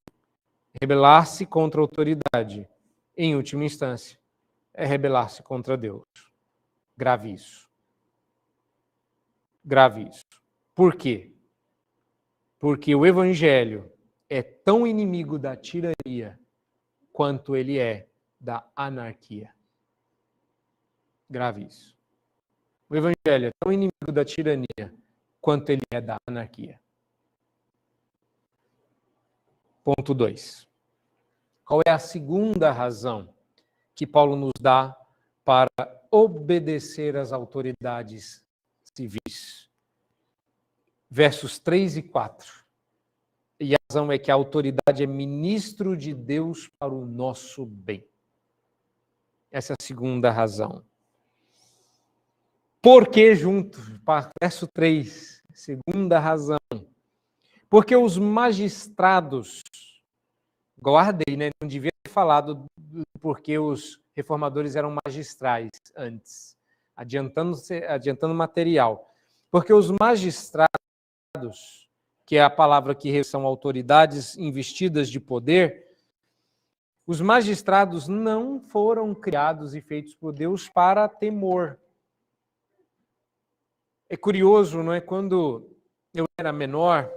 Rebelar-se contra a autoridade, em última instância, é rebelar-se contra Deus. Grave isso. Grave isso. Por quê? Porque o Evangelho é tão inimigo da tirania quanto ele é da anarquia. Grave isso. O evangelho é tão inimigo da tirania quanto ele é da anarquia. Ponto 2. Qual é a segunda razão que Paulo nos dá para obedecer às autoridades civis? Versos 3 e 4. E a razão é que a autoridade é ministro de Deus para o nosso bem. Essa é a segunda razão. Por que junto? Verso 3, segunda razão. Porque os magistrados, guardei, né? Não devia ter falado porque os reformadores eram magistrais antes, adiantando material. Porque os magistrados, que é a palavra que são autoridades investidas de poder, os magistrados não foram criados e feitos por Deus para temor. É curioso, não é? Quando eu era menor,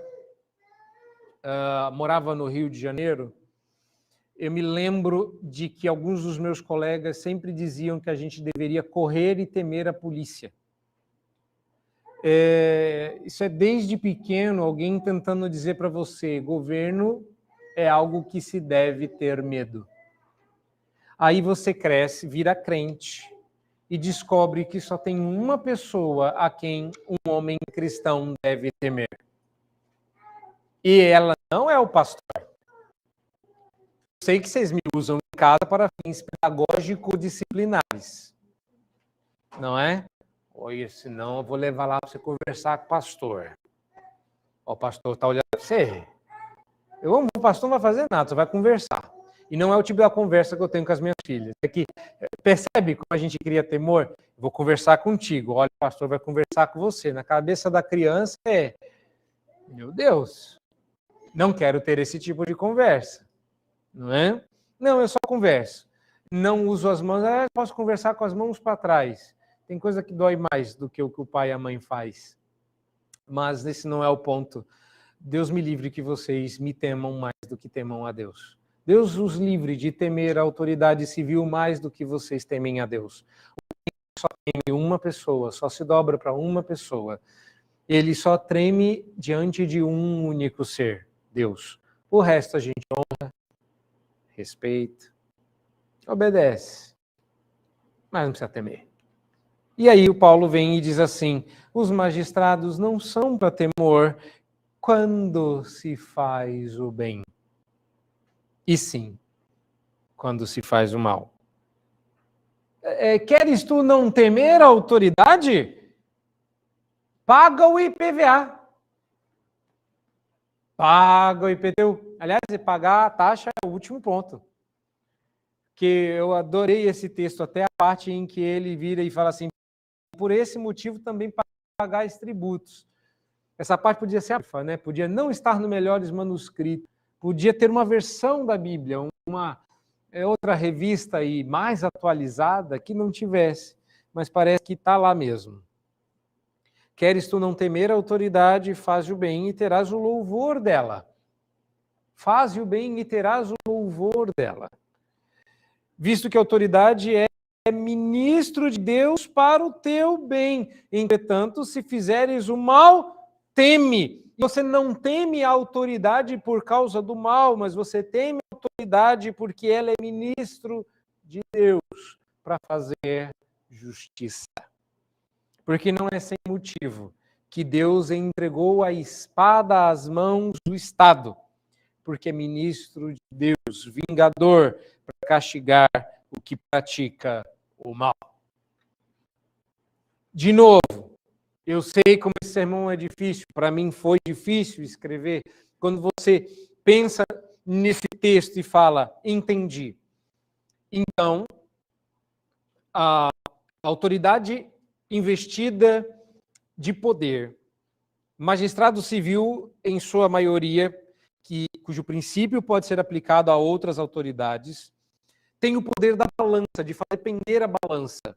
morava no Rio de Janeiro, eu me lembro de que alguns dos meus colegas sempre diziam que a gente deveria correr e temer a polícia. Isso é desde pequeno, alguém tentando dizer para você, governo é algo que se deve ter medo. Aí você cresce, vira crente e descobre que só tem uma pessoa a quem um homem cristão deve temer. E ela não é o pastor. Sei que vocês me usam em casa para fins pedagógico-disciplinares. Não é? Oi, senão eu vou levar lá para você conversar com o pastor. O pastor está olhando para você. O pastor não vai fazer nada, só vai conversar. E não é o tipo da conversa que eu tenho com as minhas filhas. É que, percebe como a gente cria temor? Eu vou conversar contigo. Olha, o pastor vai conversar com você. Na cabeça da criança meu Deus, não quero ter esse tipo de conversa. Não é? Não, eu só converso. Não uso as mãos, posso conversar com as mãos para trás. Tem coisa que dói mais do que o que o pai e a mãe faz. Mas esse não é o ponto. Deus me livre que vocês me temam mais do que temam a Deus. Deus os livre de temer a autoridade civil mais do que vocês temem a Deus. O só teme uma pessoa, só se dobra para uma pessoa. Ele só treme diante de um único ser, Deus. O resto a gente honra, respeita, obedece, mas não precisa temer. E aí o Paulo vem e diz assim, os magistrados não são para temor quando se faz o bem. E sim, quando se faz o mal. Queres tu não temer a autoridade? Paga o IPVA. Paga o IPTU. Aliás, pagar a taxa é o último ponto. Que eu adorei esse texto, até a parte em que ele vira e fala assim, por esse motivo também pagais tributos. Essa parte podia ser né? Podia não estar no melhores manuscritos, podia ter uma versão da Bíblia, uma outra revista aí mais atualizada que não tivesse, mas parece que está lá mesmo. Queres tu não temer a autoridade, faz o bem e terás o louvor dela. Faz o bem e terás o louvor dela. Visto que a autoridade é ministro de Deus para o teu bem. Entretanto, se fizeres o mal, teme. Você não teme a autoridade por causa do mal, mas você teme a autoridade porque ela é ministro de Deus para fazer justiça. Porque não é sem motivo que Deus entregou a espada às mãos do Estado, porque é ministro de Deus, vingador, para castigar o que pratica o mal. De novo, eu sei como esse sermão é difícil, para mim foi difícil escrever. Quando você pensa nesse texto e fala, entendi. Então, a autoridade investida de poder, magistrado civil, em sua maioria, cujo princípio pode ser aplicado a outras autoridades, tem o poder da balança, de fazer pender a balança.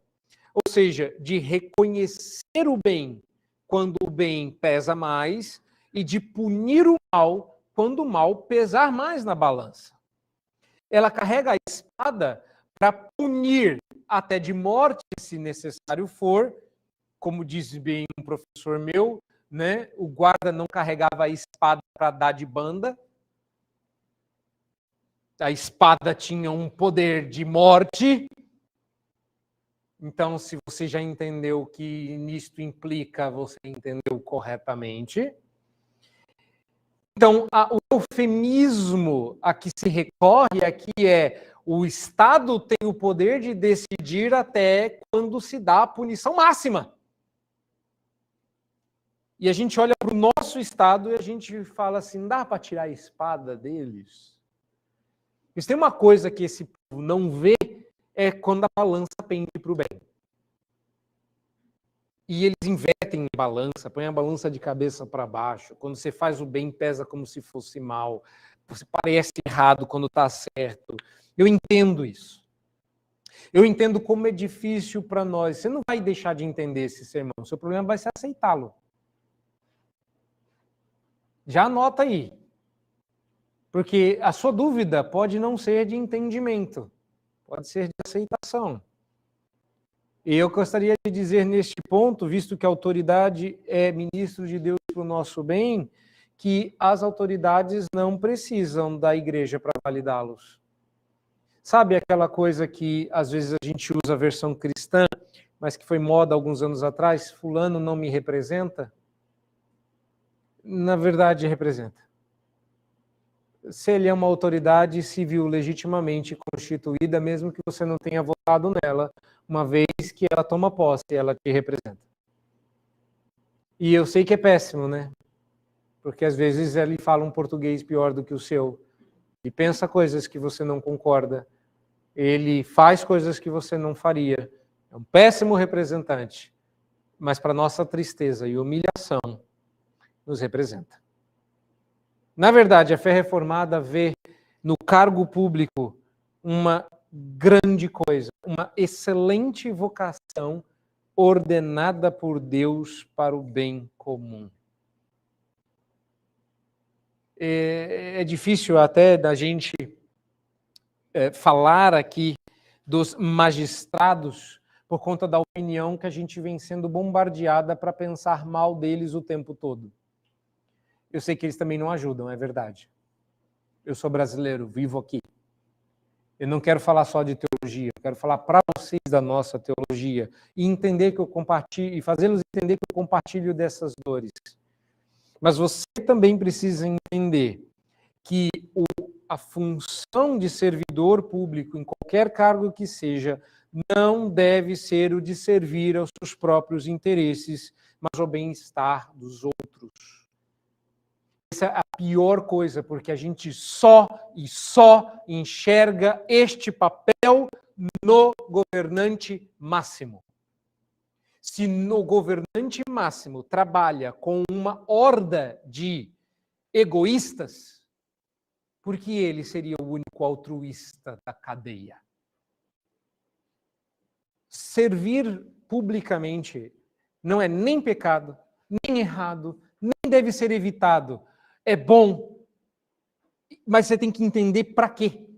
Ou seja, de reconhecer o bem quando o bem pesa mais e de punir o mal quando o mal pesar mais na balança. Ela carrega a espada para punir até de morte, se necessário for. Como diz bem um professor meu, né? O guarda não carregava a espada para dar de banda. A espada tinha um poder de morte. Então, se você já entendeu o que nisto implica, você entendeu corretamente. Então, o eufemismo a que se recorre aqui é: o Estado tem o poder de decidir até quando se dá a punição máxima. E a gente olha para o nosso Estado e a gente fala assim: dá para tirar a espada deles? Mas tem uma coisa que esse povo não vê, é quando a balança pende para o bem. E eles invertem a balança, põem a balança de cabeça para baixo. Quando você faz o bem, pesa como se fosse mal. Você parece errado quando está certo. Eu entendo isso. Eu entendo como é difícil para nós. Você não vai deixar de entender esse sermão. O seu problema vai ser aceitá-lo. Já anota aí. Porque a sua dúvida pode não ser de entendimento. Pode ser de aceitação. E eu gostaria de dizer neste ponto, visto que a autoridade é ministro de Deus para o nosso bem, que as autoridades não precisam da igreja para validá-los. Sabe aquela coisa que às vezes a gente usa a versão cristã, mas que foi moda alguns anos atrás? Fulano não me representa? Na verdade, representa. Se ele é uma autoridade civil legitimamente constituída, mesmo que você não tenha votado nela, uma vez que ela toma posse, ela te representa. E eu sei que é péssimo, né? Porque às vezes ele fala um português pior do que o seu, e pensa coisas que você não concorda, ele faz coisas que você não faria. É um péssimo representante, mas para nossa tristeza e humilhação, nos representa. Na verdade, a fé reformada vê no cargo público uma grande coisa, uma excelente vocação ordenada por Deus para o bem comum. É difícil até da gente falar aqui dos magistrados por conta da opinião que a gente vem sendo bombardeada para pensar mal deles o tempo todo. Eu sei que eles também não ajudam, é verdade. Eu sou brasileiro, vivo aqui. Eu não quero falar só de teologia, eu quero falar para vocês da nossa teologia e entender que eu compartilho, e fazê-los entender que eu compartilho dessas dores. Mas você também precisa entender que a função de servidor público, em qualquer cargo que seja, não deve ser o de servir aos seus próprios interesses, mas ao bem-estar dos outros. Essa é a pior coisa, porque a gente só enxerga este papel no governante máximo. Se no governante máximo trabalha com uma horda de egoístas, porque ele seria o único altruísta da cadeia. Servir publicamente não é nem pecado, nem errado, nem deve ser evitado. É bom, mas você tem que entender para quê.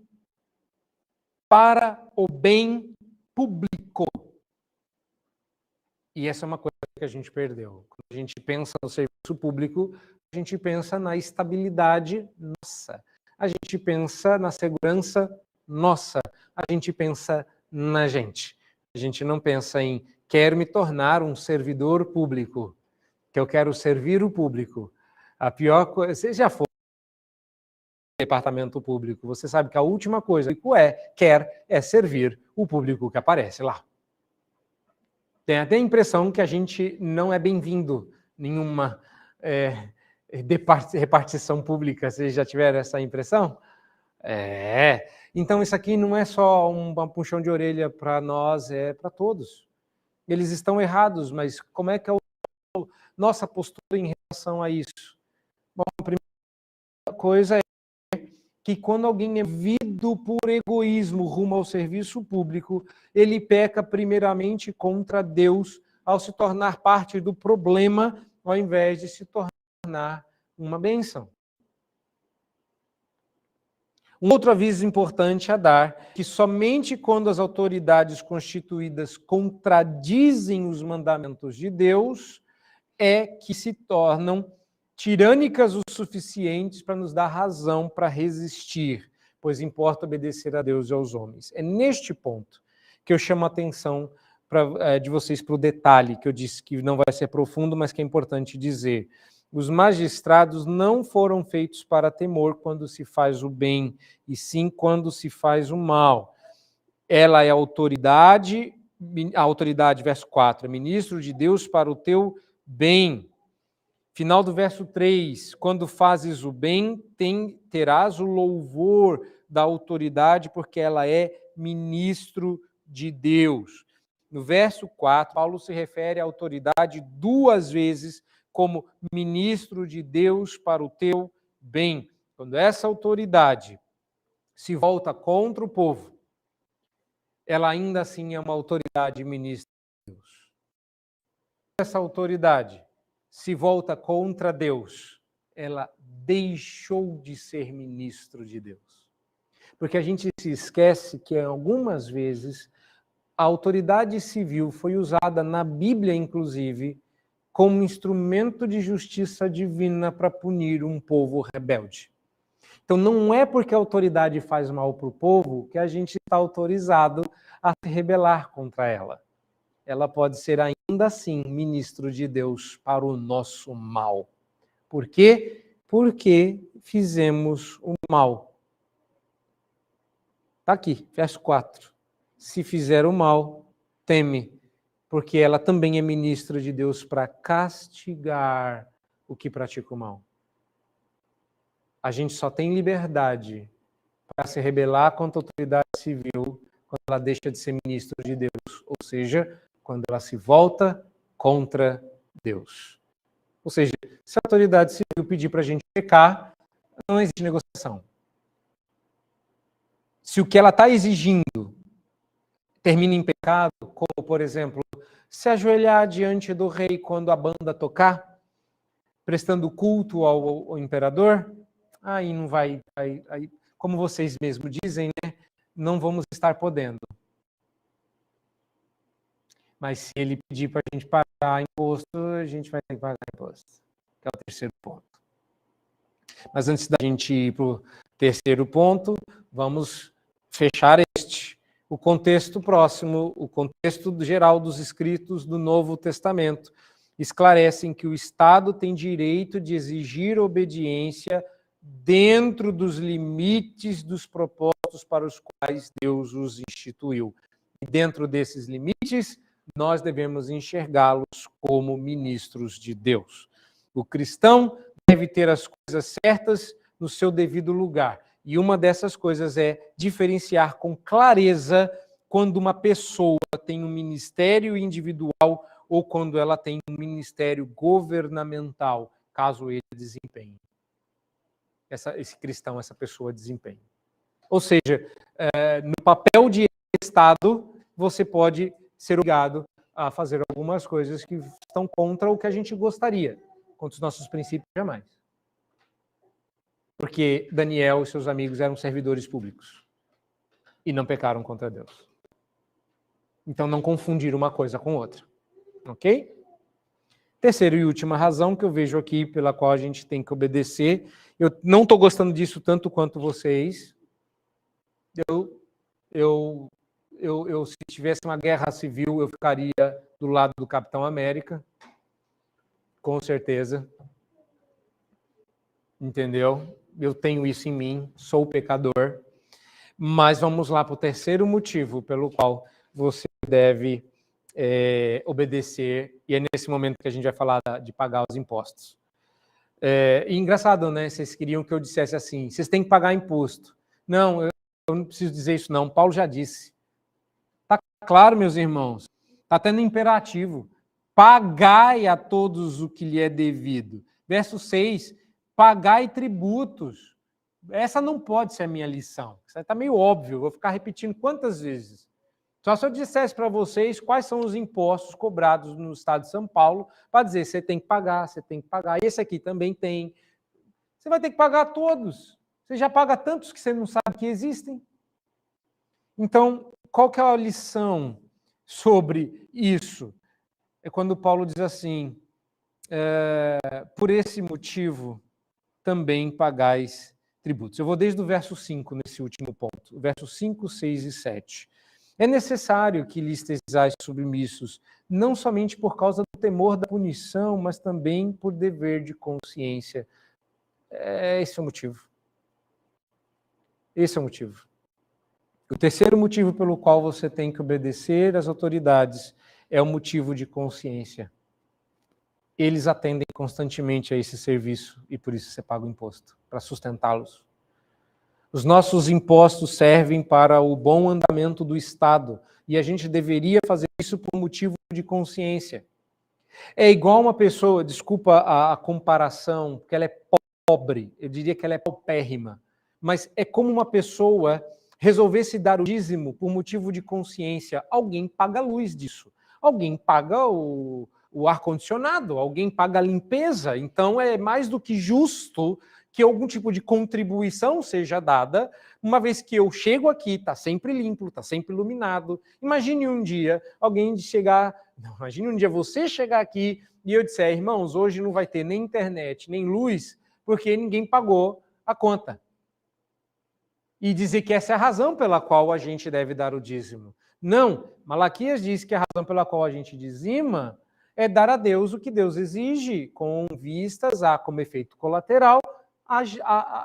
Para o bem público. E essa é uma coisa que a gente perdeu. Quando a gente pensa no serviço público, a gente pensa na estabilidade nossa. A gente pensa na segurança nossa. A gente pensa na gente. A gente não pensa em quero me tornar um servidor público, que eu quero servir o público. A pior coisa, você já foi no departamento público, você sabe que a última coisa que quer é servir o público que aparece lá. Tem até a impressão que a gente não é bem-vindo em nenhuma repartição pública. Vocês já tiveram essa impressão? Então isso aqui não é só um puxão de orelha para nós, é para todos. Eles estão errados, mas como é que é a nossa postura em relação a isso? Bom, a primeira coisa é que quando alguém é movido por egoísmo rumo ao serviço público, ele peca primeiramente contra Deus ao se tornar parte do problema, ao invés de se tornar uma bênção. Um outro aviso importante a dar, que somente quando as autoridades constituídas contradizem os mandamentos de Deus, é que se tornam tirânicas o suficientes para nos dar razão para resistir, pois importa obedecer a Deus e aos homens. É neste ponto que eu chamo a atenção de vocês para o detalhe, que eu disse que não vai ser profundo, mas que é importante dizer. Os magistrados não foram feitos para temor quando se faz o bem, e sim quando se faz o mal. Ela é a autoridade, verso 4, é ministro de Deus para o teu bem. Final do verso 3, quando fazes o bem, terás o louvor da autoridade, porque ela é ministro de Deus. No verso 4, Paulo se refere à autoridade 2 vezes como ministro de Deus para o teu bem. Quando essa autoridade se volta contra o povo, ela ainda assim é uma autoridade ministra de Deus. Essa autoridade se volta contra Deus, ela deixou de ser ministro de Deus. Porque a gente se esquece que algumas vezes a autoridade civil foi usada na Bíblia, inclusive, como instrumento de justiça divina para punir um povo rebelde. Então não é porque a autoridade faz mal para o povo que a gente está autorizado a se rebelar contra ela. Ela pode ser ainda assim ministro de Deus para o nosso mal. Por quê? Porque fizemos o mal. Está aqui, verso 4. Se fizer o mal, teme, porque ela também é ministra de Deus para castigar o que pratica o mal. A gente só tem liberdade para se rebelar contra a autoridade civil quando ela deixa de ser ministro de Deus, ou seja, quando ela se volta contra Deus. Ou seja, se a autoridade civil pedir para a gente pecar, não existe negociação. Se o que ela está exigindo termina em pecado, como, por exemplo, se ajoelhar diante do rei quando a banda tocar, prestando culto ao imperador, aí não vai, aí, como vocês mesmos dizem, né, não vamos estar podendo. Mas se ele pedir para a gente pagar imposto, a gente vai ter que pagar imposto. Que é o terceiro ponto. Mas antes da gente ir para o terceiro ponto, vamos fechar o contexto próximo, o contexto geral dos escritos do Novo Testamento. Esclarecem que o Estado tem direito de exigir obediência dentro dos limites dos propósitos para os quais Deus os instituiu. E dentro desses limites, nós devemos enxergá-los como ministros de Deus. O cristão deve ter as coisas certas no seu devido lugar. E uma dessas coisas é diferenciar com clareza quando uma pessoa tem um ministério individual ou quando ela tem um ministério governamental, caso ele desempenhe. Esse cristão, essa pessoa desempenhe. Ou seja, no papel de Estado, você pode ser obrigado a fazer algumas coisas que estão contra o que a gente gostaria, contra os nossos princípios, jamais. Porque Daniel e seus amigos eram servidores públicos e não pecaram contra Deus. Então, não confundir uma coisa com outra. Ok? Terceira e última razão que eu vejo aqui pela qual a gente tem que obedecer. Eu não estou gostando disso tanto quanto vocês. Se tivesse uma guerra civil, eu ficaria do lado do Capitão América. Com certeza. Entendeu? Eu tenho isso em mim, sou pecador. Mas vamos lá para o terceiro motivo pelo qual você deve obedecer, e é nesse momento que a gente vai falar de pagar os impostos. E engraçado, né? Vocês queriam que eu dissesse assim, vocês têm que pagar imposto. Não, eu não preciso dizer isso não, Paulo já disse. Está claro, meus irmãos, está tendo imperativo. Pagai a todos o que lhe é devido. Verso 6, pagai tributos. Essa não pode ser a minha lição. Isso está meio óbvio, eu vou ficar repetindo quantas vezes. Só se eu dissesse para vocês quais são os impostos cobrados no estado de São Paulo, para dizer, você tem que pagar, você tem que pagar. Esse aqui também tem. Você vai ter que pagar todos. Você já paga tantos que você não sabe que existem. Então, qual que é a lição sobre isso? É quando Paulo diz assim, por esse motivo também pagais tributos. Eu vou desde o verso 5 nesse último ponto, versos 5, 6 e 7. É necessário que lhes estejais submissos, não somente por causa do temor da punição, mas também por dever de consciência. Esse é o motivo. Esse é o motivo. O terceiro motivo pelo qual você tem que obedecer às autoridades é o motivo de consciência. Eles atendem constantemente a esse serviço e por isso você paga o imposto, para sustentá-los. Os nossos impostos servem para o bom andamento do Estado e a gente deveria fazer isso por motivo de consciência. É igual uma pessoa, desculpa a comparação, porque ela é pobre, eu diria que ela é paupérrima, mas é como uma pessoa resolvesse dar o dízimo por motivo de consciência. Alguém paga a luz disso, alguém paga o ar-condicionado, alguém paga a limpeza, então é mais do que justo que algum tipo de contribuição seja dada, uma vez que eu chego aqui, está sempre limpo, está sempre iluminado. Imagine um dia você chegar aqui e eu disser, irmãos, hoje não vai ter nem internet, nem luz, porque ninguém pagou a conta. E dizer que essa é a razão pela qual a gente deve dar o dízimo. Não, Malaquias diz que a razão pela qual a gente dizima é dar a Deus o que Deus exige, com vistas a, como efeito colateral,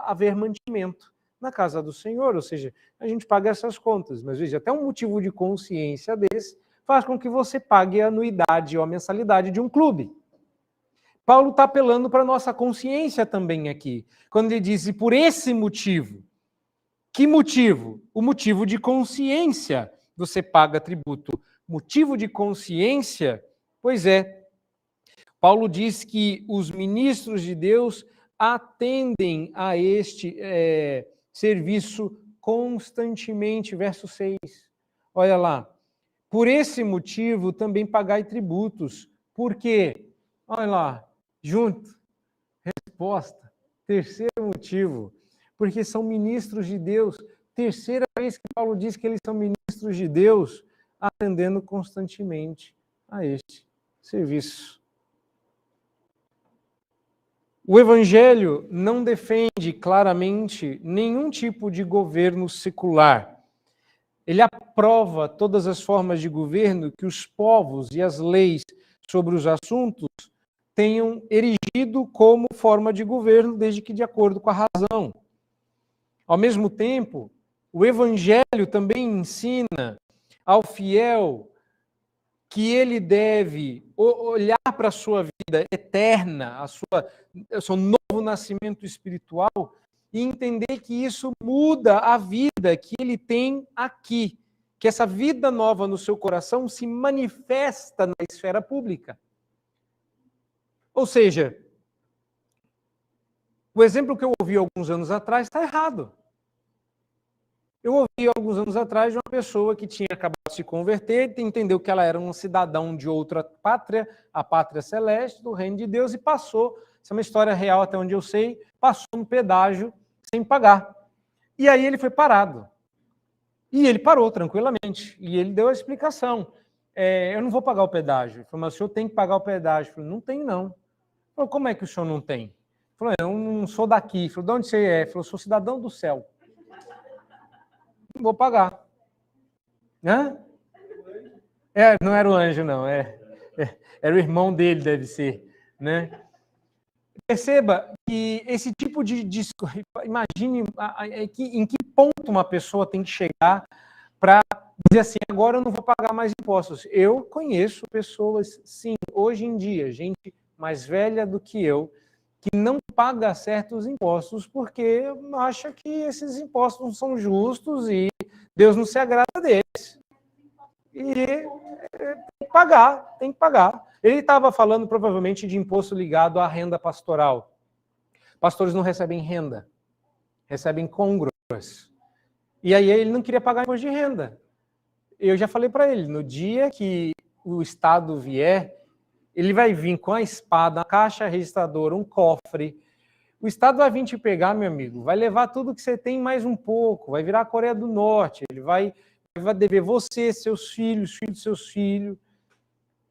haver mantimento na casa do Senhor, ou seja, a gente paga essas contas, mas veja, até um motivo de consciência desse faz com que você pague a anuidade ou a mensalidade de um clube. Paulo está apelando para a nossa consciência também aqui, quando ele diz, e por esse motivo, que motivo? O motivo de consciência, você paga tributo. Motivo de consciência? Pois é, Paulo diz que os ministros de Deus atendem a este serviço constantemente. Verso 6. Olha lá. Por esse motivo também pagai tributos. Por quê? Olha lá. Junto. Resposta. Terceiro motivo. Porque são ministros de Deus. Terceira vez que Paulo diz que eles são ministros de Deus, atendendo constantemente a este serviço. O Evangelho não defende claramente nenhum tipo de governo secular. Ele aprova todas as formas de governo que os povos e as leis sobre os assuntos tenham erigido como forma de governo, desde que de acordo com a razão. Ao mesmo tempo, o Evangelho também ensina ao fiel que ele deve olhar para a sua vida eterna, o seu novo nascimento espiritual, e entender que isso muda a vida que ele tem aqui, que essa vida nova no seu coração se manifesta na esfera pública. Ou seja, o exemplo que eu ouvi alguns anos atrás está errado. Eu ouvi alguns anos atrás de uma pessoa que tinha acabado de se converter, entendeu que ela era um cidadão de outra pátria, a pátria celeste, do reino de Deus, e passou, isso é uma história real até onde eu sei, passou no pedágio sem pagar. E aí ele foi parado. E ele parou tranquilamente. E ele deu a explicação. Eu não vou pagar o pedágio. Ele falou, mas o senhor tem que pagar o pedágio. Eu falei, não tem não. Ele falou, como é que o senhor não tem? Ele falou, eu não sou daqui. Ele falou, de onde você é? Ele falou, sou cidadão do céu. Não vou pagar. Hã? Não era o anjo, não. Era o irmão dele, deve ser. Né? Perceba que esse tipo de... Imagine em que ponto uma pessoa tem que chegar para dizer assim, agora eu não vou pagar mais impostos. Eu conheço pessoas, sim, hoje em dia, gente mais velha do que eu, que não paga certos impostos porque acha que esses impostos não são justos e Deus não se agrada deles. E tem que pagar. Ele estava falando provavelmente de imposto ligado à renda pastoral. Pastores não recebem renda, recebem congruas. E aí ele não queria pagar imposto de renda. Eu já falei para ele, no dia que o Estado vier, ele vai vir com a espada, a caixa registradora, um cofre. O Estado vai vir te pegar, meu amigo, vai levar tudo que você tem mais um pouco, vai virar a Coreia do Norte, ele vai dever você, seus filhos dos seus filhos.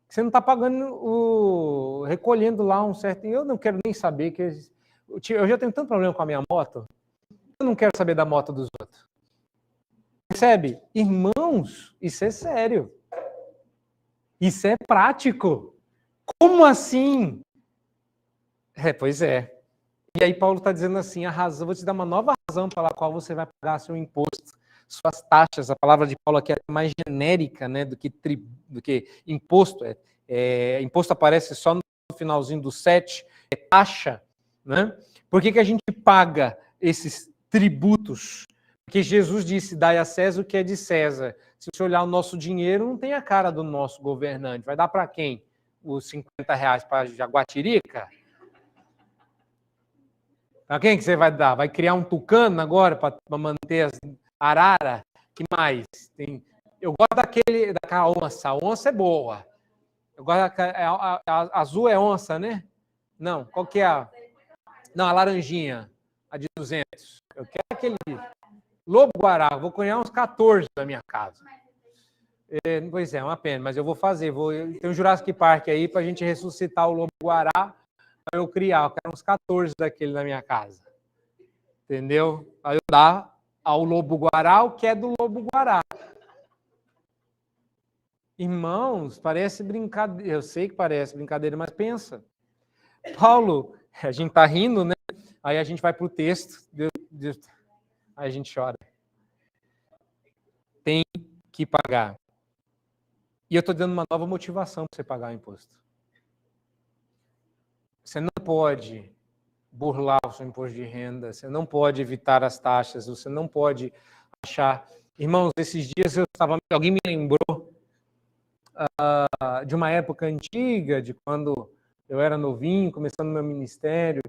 Você não está pagando, recolhendo lá um certo... Eu não quero nem saber, eu já tenho tanto problema com a minha moto, eu não quero saber da moto dos outros. Percebe? Irmãos, isso é sério. Isso é prático. Como assim? Pois é. E aí Paulo está dizendo assim, vou te dar uma nova razão pela qual você vai pagar seu imposto, suas taxas. A palavra de Paulo aqui é mais genérica, né, do que imposto. Imposto aparece só no finalzinho do 7, é taxa. Né? Por que a gente paga esses tributos? Porque Jesus disse, dai a César o que é de César. Se você olhar o nosso dinheiro, não tem a cara do nosso governante. Vai dar para quem? Os R$50 para Jaguatirica? Para quem que você vai dar? Vai criar um tucano agora para manter as arara? Que mais? Eu gosto daquela onça. A onça é boa. Eu gosto a azul é onça, né? Não, qual que é Não, a laranjinha, a de 200. Eu quero aquele lobo-guará. Vou cunhar uns 14 na minha casa. Pois é, uma pena, mas eu vou fazer. Tem um Jurassic Park aí para a gente ressuscitar o lobo-guará. Para eu criar, eu quero uns 14 daquele na minha casa. Entendeu? Aí eu dar ao lobo-guará o que é do lobo-guará. Irmãos, parece brincadeira. Eu sei que parece brincadeira, mas pensa. Paulo, a gente tá rindo, né? Aí a gente vai para o texto. Aí a gente chora. Tem que pagar. E eu estou dando uma nova motivação para você pagar o imposto. Você não pode burlar o seu imposto de renda, você não pode evitar as taxas, você não pode achar... Irmãos, esses dias alguém me lembrou de uma época antiga, de quando eu era novinho, começando meu ministério,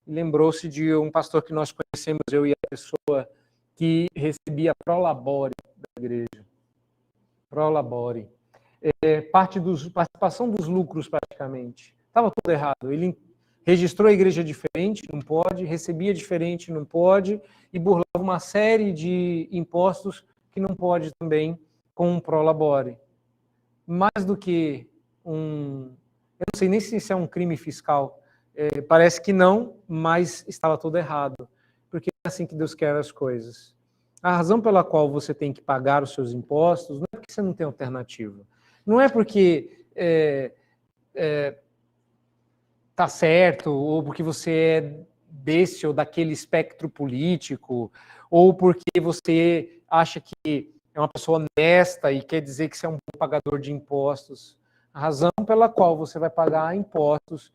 e lembrou-se de um pastor que nós conhecemos, eu e a pessoa, que recebia prolabore da igreja. Prolabore. Participação dos lucros, praticamente. Estava tudo errado. Ele registrou a igreja diferente, não pode, recebia diferente, não pode, e burlava uma série de impostos que não pode também com um prolabore. Mais do que eu não sei nem se isso é um crime fiscal, parece que não, mas estava tudo errado, porque é assim que Deus quer as coisas. A razão pela qual você tem que pagar os seus impostos não é porque você não tem alternativa, não é porque tá certo, ou porque você é desse ou daquele espectro político, ou porque você acha que é uma pessoa honesta e quer dizer que você é um bom pagador de impostos. A razão pela qual você vai pagar impostos,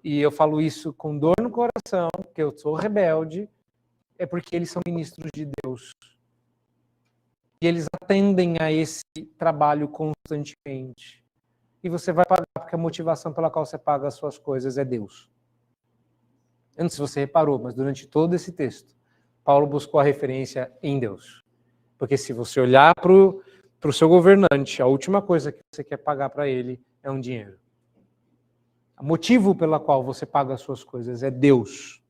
e eu falo isso com dor no coração, porque eu sou rebelde, é porque eles são ministros de Deus. E eles atendem a esse trabalho constantemente. E você vai pagar porque a motivação pela qual você paga as suas coisas é Deus. Eu não sei se você reparou, mas durante todo esse texto, Paulo buscou a referência em Deus. Porque se você olhar para o seu governante, a última coisa que você quer pagar para ele é um dinheiro. O motivo pela qual você paga as suas coisas é Deus.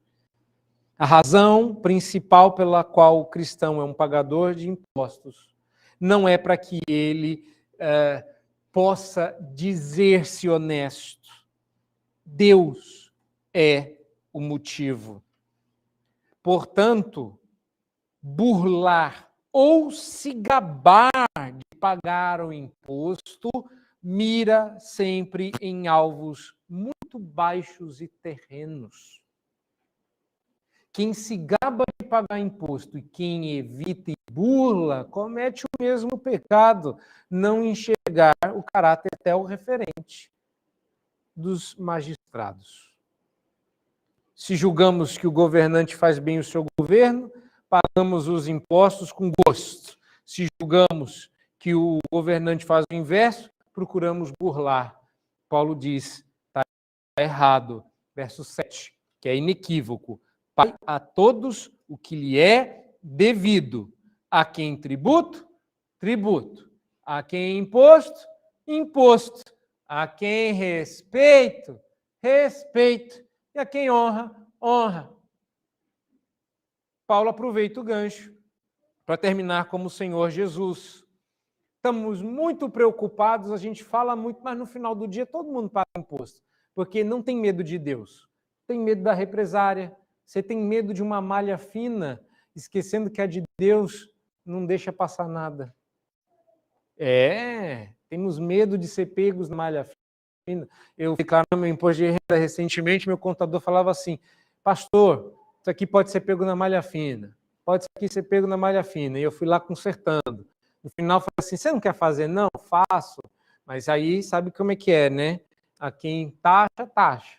A razão principal pela qual o cristão é um pagador de impostos não é para que ele possa dizer-se honesto. Deus é o motivo. Portanto, burlar ou se gabar de pagar o imposto mira sempre em alvos muito baixos e terrenos. Quem se gaba de pagar imposto e quem evita e burla comete o mesmo pecado, não enxergar o caráter até o referente dos magistrados. Se julgamos que o governante faz bem o seu governo, pagamos os impostos com gosto. Se julgamos que o governante faz o inverso, procuramos burlar. Paulo diz, está errado, verso 7, que é inequívoco. Pague a todos o que lhe é devido. A quem tributo, tributo. A quem imposto, imposto. A quem respeito, respeito. E a quem honra, honra. Paulo aproveita o gancho para terminar como o Senhor Jesus. Estamos muito preocupados, a gente fala muito, mas no final do dia todo mundo paga imposto, porque não tem medo de Deus, tem medo da represária, você tem medo de uma malha fina, esquecendo que a de Deus não deixa passar nada. Temos medo de ser pegos na malha fina. Eu declarei meu imposto de renda recentemente, meu contador falava assim, pastor, isso aqui pode ser pego na malha fina, pode ser pego na malha fina, e eu fui lá consertando. No final, falei assim, você não quer fazer? Não, faço. Mas aí, sabe como é que é, né? A quem taxa, taxa.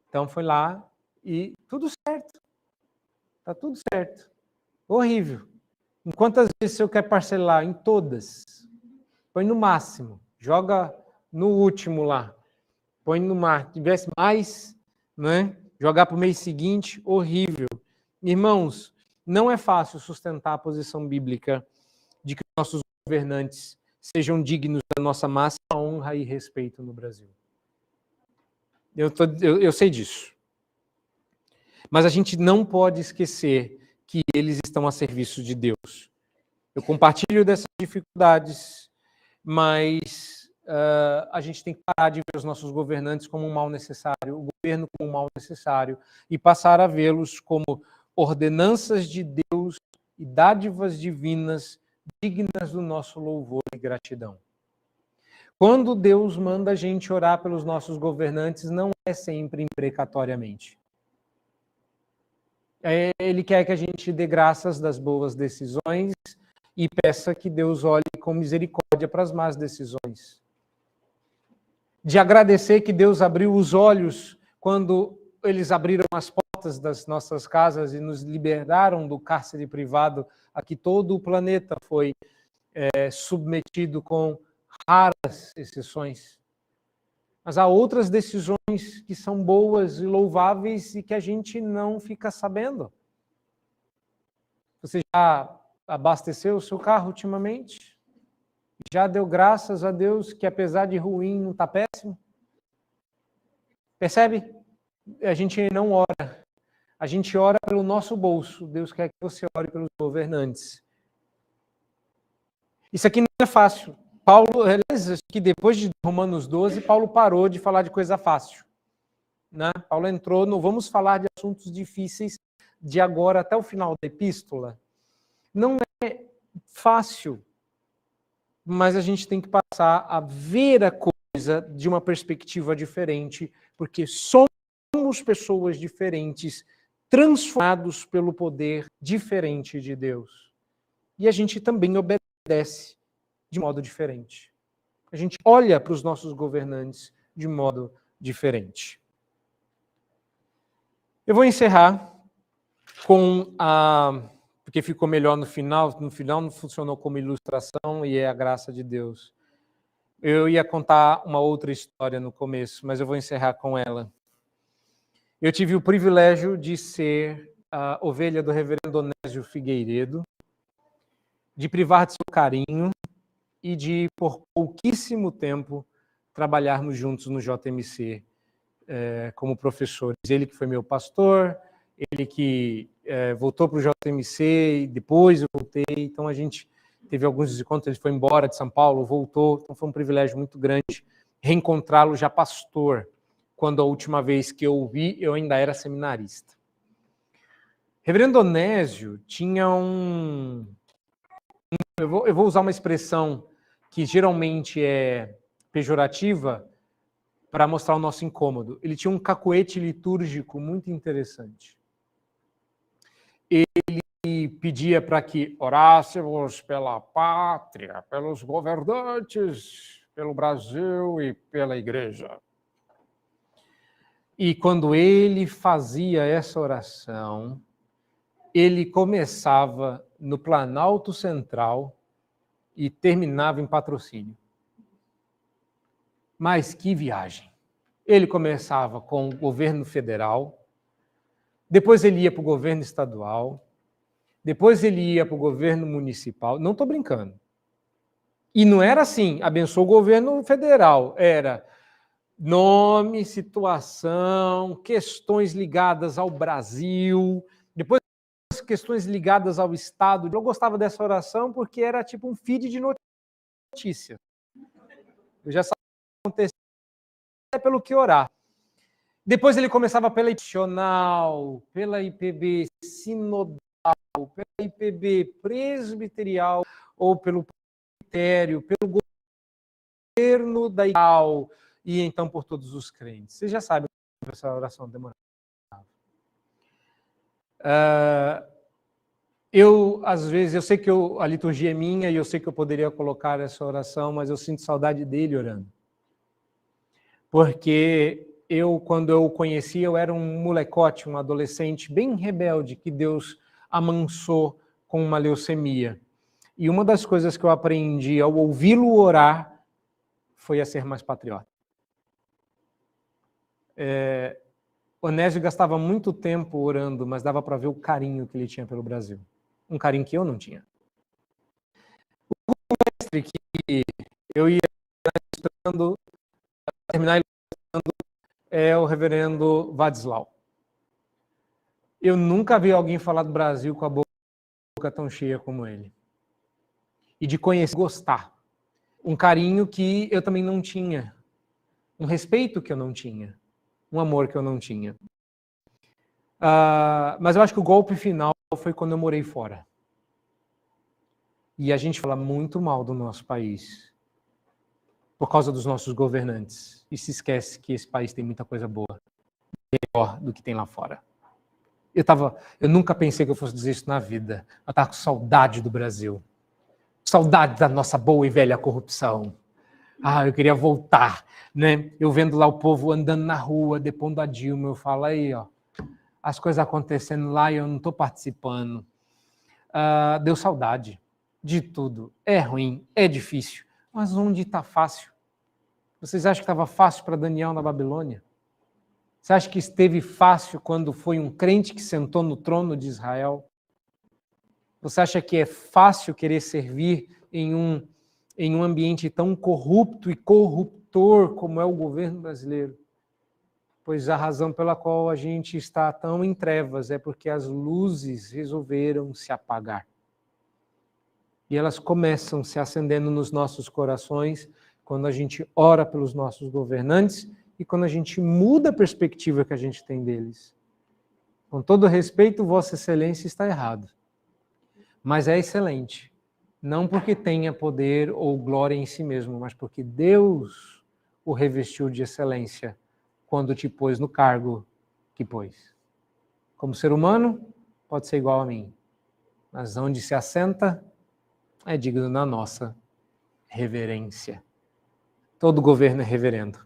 Então, foi lá e tudo certo. Tá tudo certo. Horrível. Em quantas vezes você quer parcelar? Em todas. Põe no máximo. Joga no último lá. Põe no máximo. Se tivesse mais, né? Jogar para o mês seguinte, horrível. Irmãos, não é fácil sustentar a posição bíblica de que nossos governantes sejam dignos da nossa máxima honra e respeito no Brasil. Eu sei disso. Mas a gente não pode esquecer que eles estão a serviço de Deus. Eu compartilho dessas dificuldades, mas a gente tem que parar de ver os nossos governantes como um mal necessário, o governo como um mal necessário, e passar a vê-los como ordenanças de Deus e dádivas divinas dignas do nosso louvor e gratidão. Quando Deus manda a gente orar pelos nossos governantes, não é sempre imprecatoriamente. Ele quer que a gente dê graças das boas decisões e peça que Deus olhe com misericórdia para as más decisões. De agradecer que Deus abriu os olhos quando eles abriram as portas das nossas casas e nos liberaram do cárcere privado a que todo o planeta foi submetido com raras exceções. Mas há outras decisões que são boas e louváveis e que a gente não fica sabendo. Você já abasteceu o seu carro ultimamente? Já deu graças a Deus que apesar de ruim não está péssimo? Percebe? A gente não ora. A gente ora pelo nosso bolso. Deus quer que você ore pelos governantes. Isso aqui não é fácil. Paulo, aliás, que depois de Romanos 12, Paulo parou de falar de coisa fácil. Né? Paulo entrou no vamos falar de assuntos difíceis de agora até o final da epístola. Não é fácil, mas a gente tem que passar a ver a coisa de uma perspectiva diferente, porque somos pessoas diferentes, transformados pelo poder diferente de Deus. E a gente também obedece de modo diferente. A gente olha para os nossos governantes de modo diferente. Eu vou encerrar com porque ficou melhor no final não funcionou como ilustração e é a graça de Deus. Eu ia contar uma outra história no começo, mas eu vou encerrar com ela. Eu tive o privilégio de ser a ovelha do reverendo Onésio Figueiredo, de privar de seu carinho e de, por pouquíssimo tempo, trabalharmos juntos no JMC como professores. Ele que foi meu pastor, ele que voltou para o JMC e depois eu voltei, então a gente teve alguns desencontros, ele foi embora de São Paulo, voltou, então foi um privilégio muito grande reencontrá-lo já pastor, quando a última vez que eu o vi, eu ainda era seminarista. Reverendo Onésio tinha eu vou usar uma expressão que geralmente é pejorativa para mostrar o nosso incômodo. Ele tinha um cacuete litúrgico muito interessante. Ele pedia para que orássemos pela pátria, pelos governantes, pelo Brasil e pela igreja. E quando ele fazia essa oração, ele começava no Planalto Central e terminava em Patrocínio. Mas que viagem! Ele começava com o governo federal, depois ele ia para o governo estadual, depois ele ia para o governo municipal. Não estou brincando. E não era assim, abençoa o governo federal. Era nome, situação, questões ligadas ao Brasil. Depois questões ligadas ao Estado. Eu gostava dessa oração porque era tipo um feed de notícia. Eu já sabia o que acontecia pelo que orar. Depois ele começava pela institucional, pela IPB sinodal, pela IPB presbiterial, ou pelo presbitério, pelo governo da IAL, e então por todos os crentes. Você já sabe que essa oração demorava. Às vezes, eu sei que a liturgia é minha e eu sei que eu poderia colocar essa oração, mas eu sinto saudade dele orando. Porque quando eu o conheci, eu era um molecote, um adolescente bem rebelde, que Deus amansou com uma leucemia. E uma das coisas que eu aprendi ao ouvi-lo orar foi a ser mais patriota. Onésio gastava muito tempo orando, mas dava para ver o carinho que ele tinha pelo Brasil. Um carinho que eu não tinha. O mestre que eu ia estudando, terminar é o reverendo Vadislau. Eu nunca vi alguém falar do Brasil com a boca tão cheia como ele. E de conhecer, gostar. Um carinho que eu também não tinha. Um respeito que eu não tinha. Um amor que eu não tinha. Mas eu acho que o golpe final foi quando eu morei fora. E a gente fala muito mal do nosso país por causa dos nossos governantes. E se esquece que esse país tem muita coisa boa, melhor do que tem lá fora. Eu nunca pensei que eu fosse dizer isso na vida. Eu estava com saudade do Brasil. Saudade da nossa boa e velha corrupção. Eu queria voltar, né? Eu vendo lá o povo andando na rua, depondo a Dilma, eu falo aí, ó, as coisas acontecendo lá e eu não estou participando. Deu saudade de tudo. É ruim, é difícil. Mas onde está fácil? Vocês acham que estava fácil para Daniel na Babilônia? Você acha que esteve fácil quando foi um crente que sentou no trono de Israel? Você acha que é fácil querer servir em um ambiente tão corrupto e corruptor como é o governo brasileiro? Pois a razão pela qual a gente está tão em trevas é porque as luzes resolveram se apagar. E elas começam se acendendo nos nossos corações quando a gente ora pelos nossos governantes e quando a gente muda a perspectiva que a gente tem deles. Com todo respeito, Vossa Excelência está errado. Mas é excelente. Não porque tenha poder ou glória em si mesmo, mas porque Deus o revestiu de excelência quando te pôs no cargo que pôs. Como ser humano, pode ser igual a mim. Mas onde se assenta é digno da nossa reverência. Todo governo é reverendo.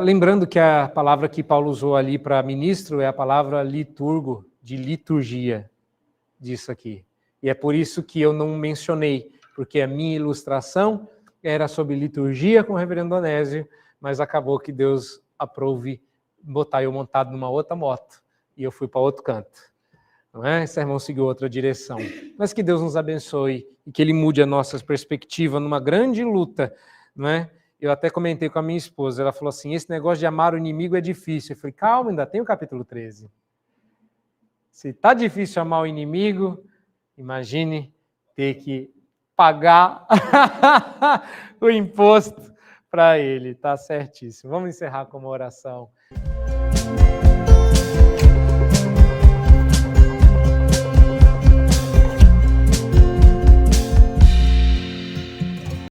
Lembrando que a palavra que Paulo usou ali para ministro é a palavra liturgo, de liturgia, disso aqui. E é por isso que eu não mencionei, porque a minha ilustração era sobre liturgia com o reverendo Onésio, mas acabou que Deus aprove botar eu montado numa outra moto, e eu fui para outro canto. Não é? Esse irmão seguiu outra direção. Mas que Deus nos abençoe e que Ele mude a nossa perspectiva numa grande luta, não é? Eu até comentei com a minha esposa, ela falou assim, esse negócio de amar o inimigo é difícil. Eu falei, calma, ainda tem o capítulo 13. Se está difícil amar o inimigo, imagine ter que pagar o imposto para ele. Está certíssimo. Vamos encerrar com uma oração.